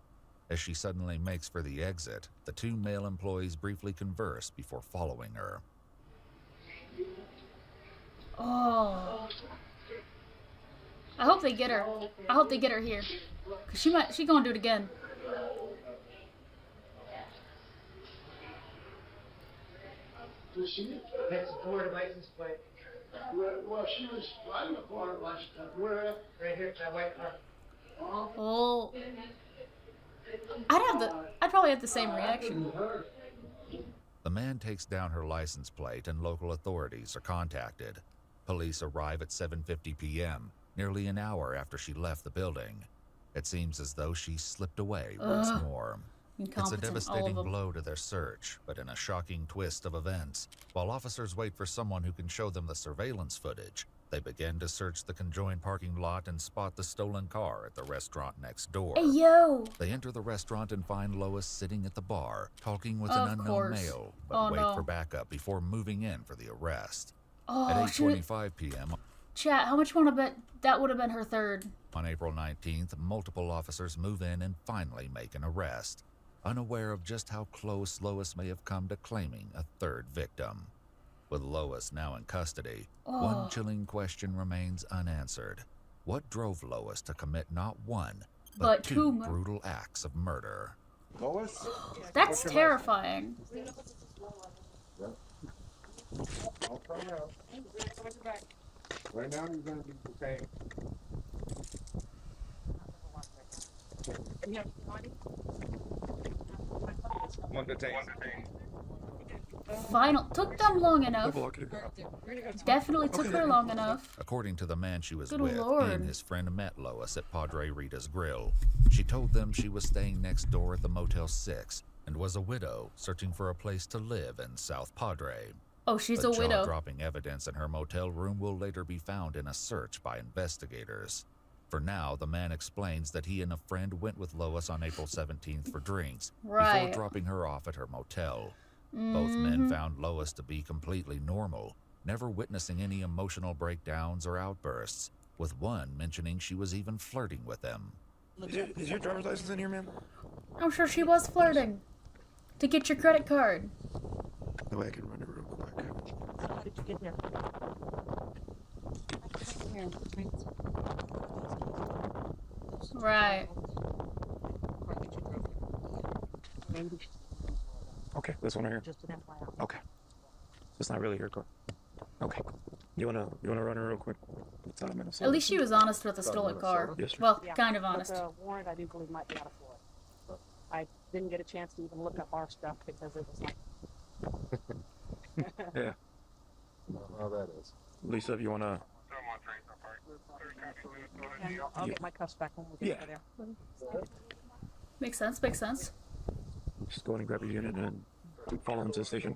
As she suddenly makes for the exit, the 2 male employees briefly converse before following her. Oh. I hope they get her. I hope they get her here. Cause she gonna do it again. That's a Florida license plate. Well, she was driving a Florida license. Where at? Right here, that white car. Oh. I'd probably have the same reaction. The man takes down her license plate and local authorities are contacted. Police arrive at 7:50 p.m., nearly an hour after she left the building. It seems as though she slipped away once more. It's a devastating blow to their search, but in a shocking twist of events, while officers wait for someone who can show them the surveillance footage, they begin to search the conjoined parking lot and spot the stolen car at the restaurant next door. Hey, yo! They enter the restaurant and find Lois sitting at the bar, talking with an unknown male, but wait for backup before moving in for the arrest. At 8:25 p.m. Chat, how much you want to bet that would have been her third? On April 19th, multiple officers move in and finally make an arrest, unaware of just how close Lois may have come to claiming a third victim. With Lois now in custody, one chilling question remains unanswered. What drove Lois to commit not one, but two brutal acts of murder? Lois? That's terrifying. I'll try it out. Right now he's going to be okay. One detained. Final. Took them long enough. Definitely took her long enough. According to the man she was Good with, Lord. he and his friend met Lois at Padre Rita's Grill. She told them she was staying next door at the Motel 6 and was a widow searching for a place to live in South Padre. Oh, she's But a widow. jaw-dropping evidence in her motel room will later be found in a search by investigators. For now, the man explains that he and a friend went with Lois on April 17th for drinks Right. before dropping her off at her motel. Both men found Lois to be completely normal, never witnessing any emotional breakdowns or outbursts, with one mentioning she was even flirting with him. Is your driver's license in here, ma'am? I'm sure she was flirting. To get your credit card. The way I can run it real quick. How did you get here? Right. Okay, this one right here. Just an FYI. Okay. It's not really your car. Okay. You wanna run it real quick? It's out of Minnesota. At least she was honest with the stolen car. Yes, sir. Well, Yeah, kind of but honest. the warrant, I do believe, might be out of Florida. I didn't get a chance to even look up our stuff because it was like. Yeah. How that is. Lisa, if you wanna. And I'll get my cuffs back when we get over there. Makes sense, makes sense. Just go ahead and grab your unit and follow into the station.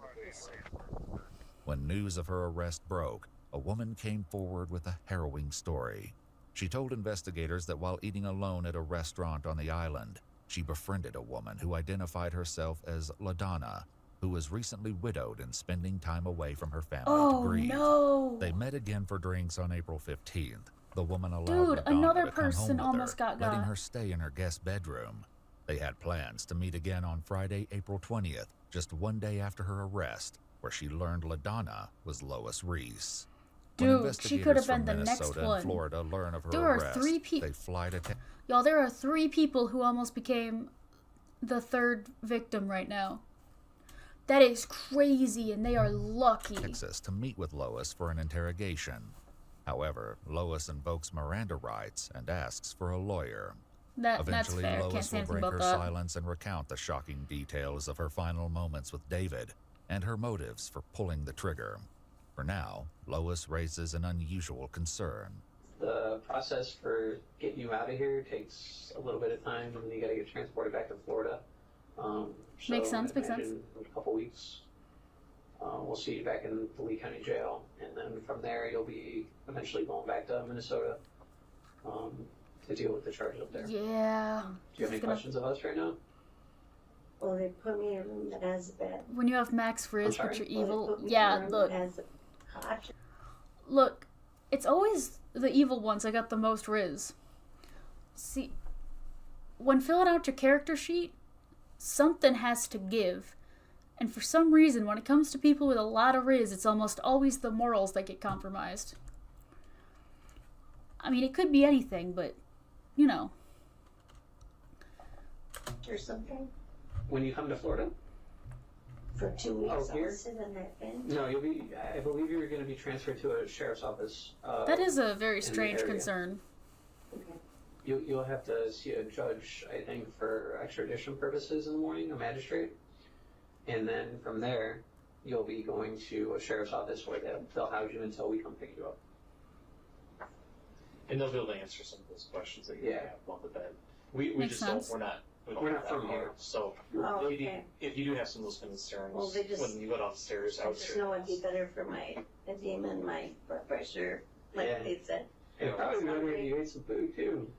When news of her arrest broke, a woman came forward with a harrowing story. She told investigators that while eating alone at a restaurant on the island, she befriended a woman who identified herself as LaDonna, who was recently widowed and spending time away from her family to grieve. No. They met again for drinks on April 15th. The woman allowed Dude, LaDonna another to come person home with almost her, got letting got. her stay in her guest bedroom. They had plans to meet again on Friday, April 20th, just one day after her arrest, where she learned LaDonna was Lois Reese. When Dude, she could have investigators from been the next Minnesota and one. Florida learn of her There are arrest, 3 people. they fly to Y'all, there are 3 people who almost became the third victim right now. That is crazy, and they are lucky. Texas to meet with Lois for an interrogation. However, Lois invokes Miranda rights and asks for a lawyer. That's Eventually, fair. Can't Lois say will anything break about her that. silence and recount the shocking details of her final moments with David and her motives for pulling the trigger. For now, Lois raises an unusual concern. The process for getting you out of here takes a little bit of time, and you got to get transported back to Florida. Makes sense, makes sense. In a couple weeks, we'll see you back in the Lee County Jail, and then from there you'll be eventually going back to Minnesota to deal with the charges up there. Yeah. Do you have any questions of us right now? Well, they put me in a room that has a bed. When you have Max Frizz, sorry? but you're Well, they evil. put me in a Yeah, room look. that has a cot. Look, it's always the evil ones that got the most Riz. See, when filling out your character sheet, something has to give. And for some reason, when it comes to people with a lot of Riz, it's almost always the morals that get compromised. I mean, it could be anything, but, you know. Or something. When you come to Florida? For 2 weeks, Oh, here? I'll sit in that bench. No, you'll be. I believe you're going to be transferred to a sheriff's office. That is a very in the strange area. concern. You'll have to see a judge, I think, for extradition purposes in the morning, a magistrate, and then from there, you'll be going to a sheriff's office where they'll house you until we come pick you up. And they'll be able to answer some of those questions that you have on the bed. We Makes just sense. don't. We don't We're have not that from far. here. So Oh, okay. if you do have some of those concerns, Well, they just- when you go downstairs, I I would just say know it'd be better for my edema and my blood pressure, like Yeah. they said. It'd probably be better if you ate some food too.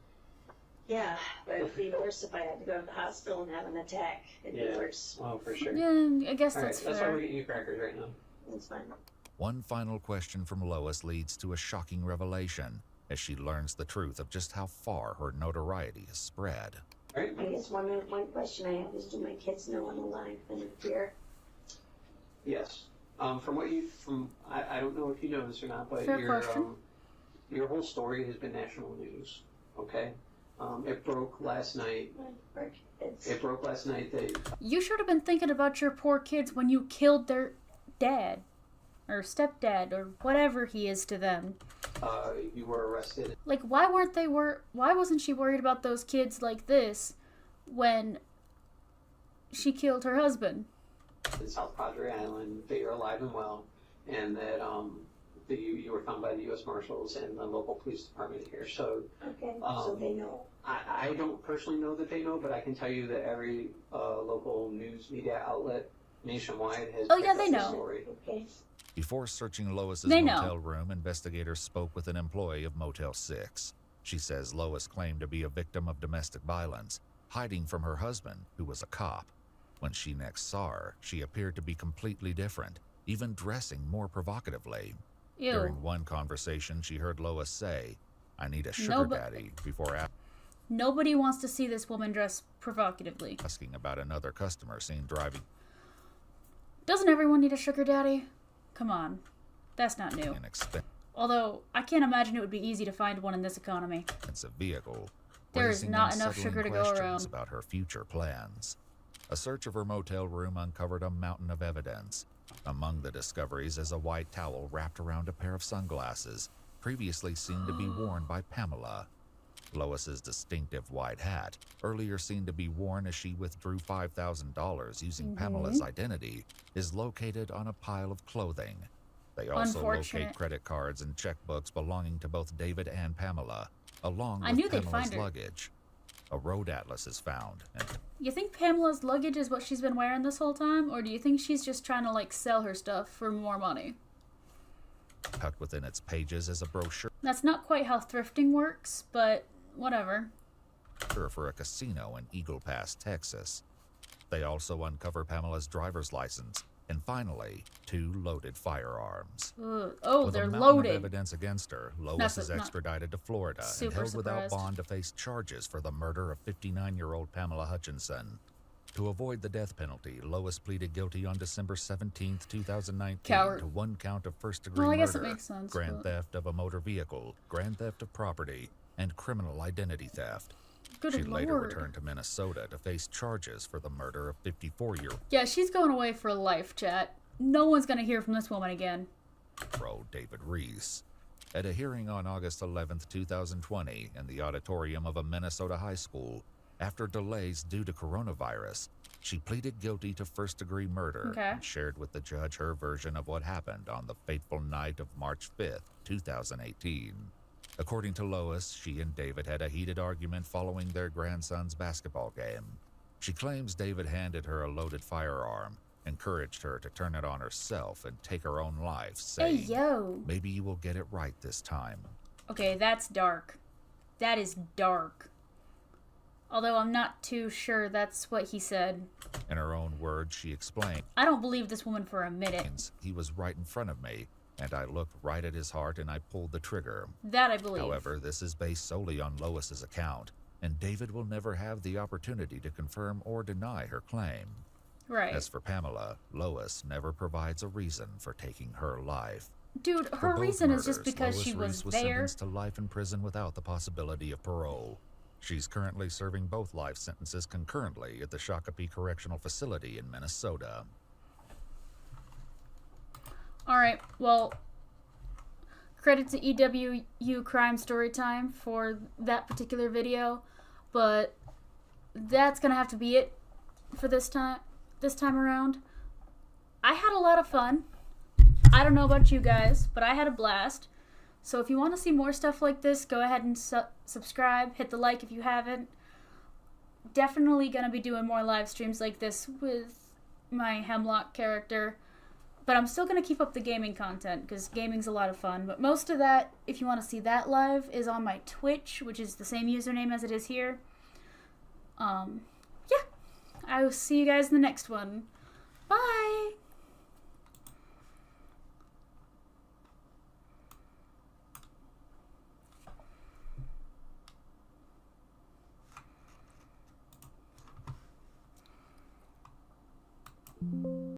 Yeah, but it'd be worse if I had to go to the hospital and have an attack. It'd be worse. Well, for sure. Yeah, I guess All right, that's that's why fair. we're getting you crackers right now. It's fine. One final question from Lois leads to a shocking revelation as she learns the truth of just how far her notoriety has spread. I guess one question I have is, do my kids know I'm alive and in fear? Yes. I don't know if you know this or not, but Fair question. your whole story has been national news. Okay. It broke last night. It broke last night that You should have been thinking about your poor kids when you killed their dad. Or stepdad, or whatever he is to them. You were arrested. Like, why wasn't she worried about those kids like this when she killed her husband? In South Padre Island, that you're alive and well, and that you were found by the U.S. Marshals and the local police department here. So, Okay, so they know. I don't personally know that they know, but I can tell you that every local news media outlet nationwide has. Oh, yeah, picked they up the know. Story. Okay. Before searching Lois's They know. motel room, investigators spoke with an employee of Motel 6. She says Lois claimed to be a victim of domestic violence, hiding from her husband, who was a cop. When she next saw her, she appeared to be completely different, even dressing more provocatively. Ew. During one conversation, she heard Lois say, "I need a sugar No, but- daddy," before Nobody wants to see this woman dress provocatively. asking about another customer seen driving Doesn't everyone need a sugar daddy? Come on. That's not new. an expensive Although, I can't imagine it would be easy to find one in this economy. vehicle, There is raising not enough unsettling sugar to go questions around. about her future plans. A search of her motel room uncovered a mountain of evidence. Among the discoveries is a white towel wrapped around a pair of sunglasses, previously seen to be worn by Pamela. Lois's distinctive white hat, earlier seen to be worn as she withdrew $5,000 using Pamela's identity, is located on a pile of clothing. They also Unfortunate. locate credit cards and checkbooks belonging to both David and Pamela, along I with knew they'd Pamela's find her. luggage. A road atlas is found, and You think Pamela's luggage is what she's been wearing this whole time? Or do you think she's just trying to, like, sell her stuff for more money? tucked within its pages is a brochure That's not quite how thrifting works, but whatever. for a casino in Eagle Pass, Texas. They also uncover Pamela's driver's license, and finally, 2 loaded firearms. Ugh. Oh, With they're a mountain loaded. of evidence against her, Lois Not is su- not extradited to Florida and super held without surprised. bond to face charges for the murder of 59-year-old Pamela Hutchinson. To avoid the death penalty, Lois pleaded guilty on December 17, 2019 Coward. to 1 count of first-degree Well, I murder, guess it makes sense, grand but- theft of a motor vehicle, grand theft of property, and criminal identity theft. Good She later lord. returned to Minnesota to face charges for the murder of 54-year-old Yeah, she's going away for life, chat. No one's gonna hear from this woman again. David Reese. At a hearing on August 11, 2020, in the auditorium of a Minnesota high school, after delays due to coronavirus, she pleaded guilty to first-degree murder Okay. and shared with the judge her version of what happened on the fateful night of March 5, 2018. According to Lois, she and David had a heated argument following their grandson's basketball game. She claims David handed her a loaded firearm, encouraged her to turn it on herself and take her own life, Hey, saying, yo. "Maybe you will get it right this time." Okay, that's dark. That is dark. Although I'm not too sure that's what he said. In her own words, she explained, I don't believe this woman for a minute. "He was right in front of me, and I looked right at his heart and I pulled the trigger." That I believe. However, this is based solely on Lois's account, and David will never have the opportunity to confirm or deny her claim. Right. As for Pamela, Lois never provides a reason for taking her life. Dude, For her both reason is just murders, because Lois she Reese was there. sentenced to life in prison without the possibility of parole. She's currently serving both life sentences concurrently at the Shakopee Correctional Facility in Minnesota. Alright, well, credit to EWU Crime Storytime for that particular video, but that's gonna have to be it for this time around. I had a lot of fun. I don't know about you guys, but I had a blast. So if you want to see more stuff like this, go ahead and subscribe, hit the like if you haven't. Definitely gonna be doing more live streams like this with my Hemlock character. But I'm still going to keep up the gaming content, because gaming's a lot of fun. But most of that, if you want to see that live, is on my Twitch, which is the same username as it is here. Yeah. I will see you guys in the next one.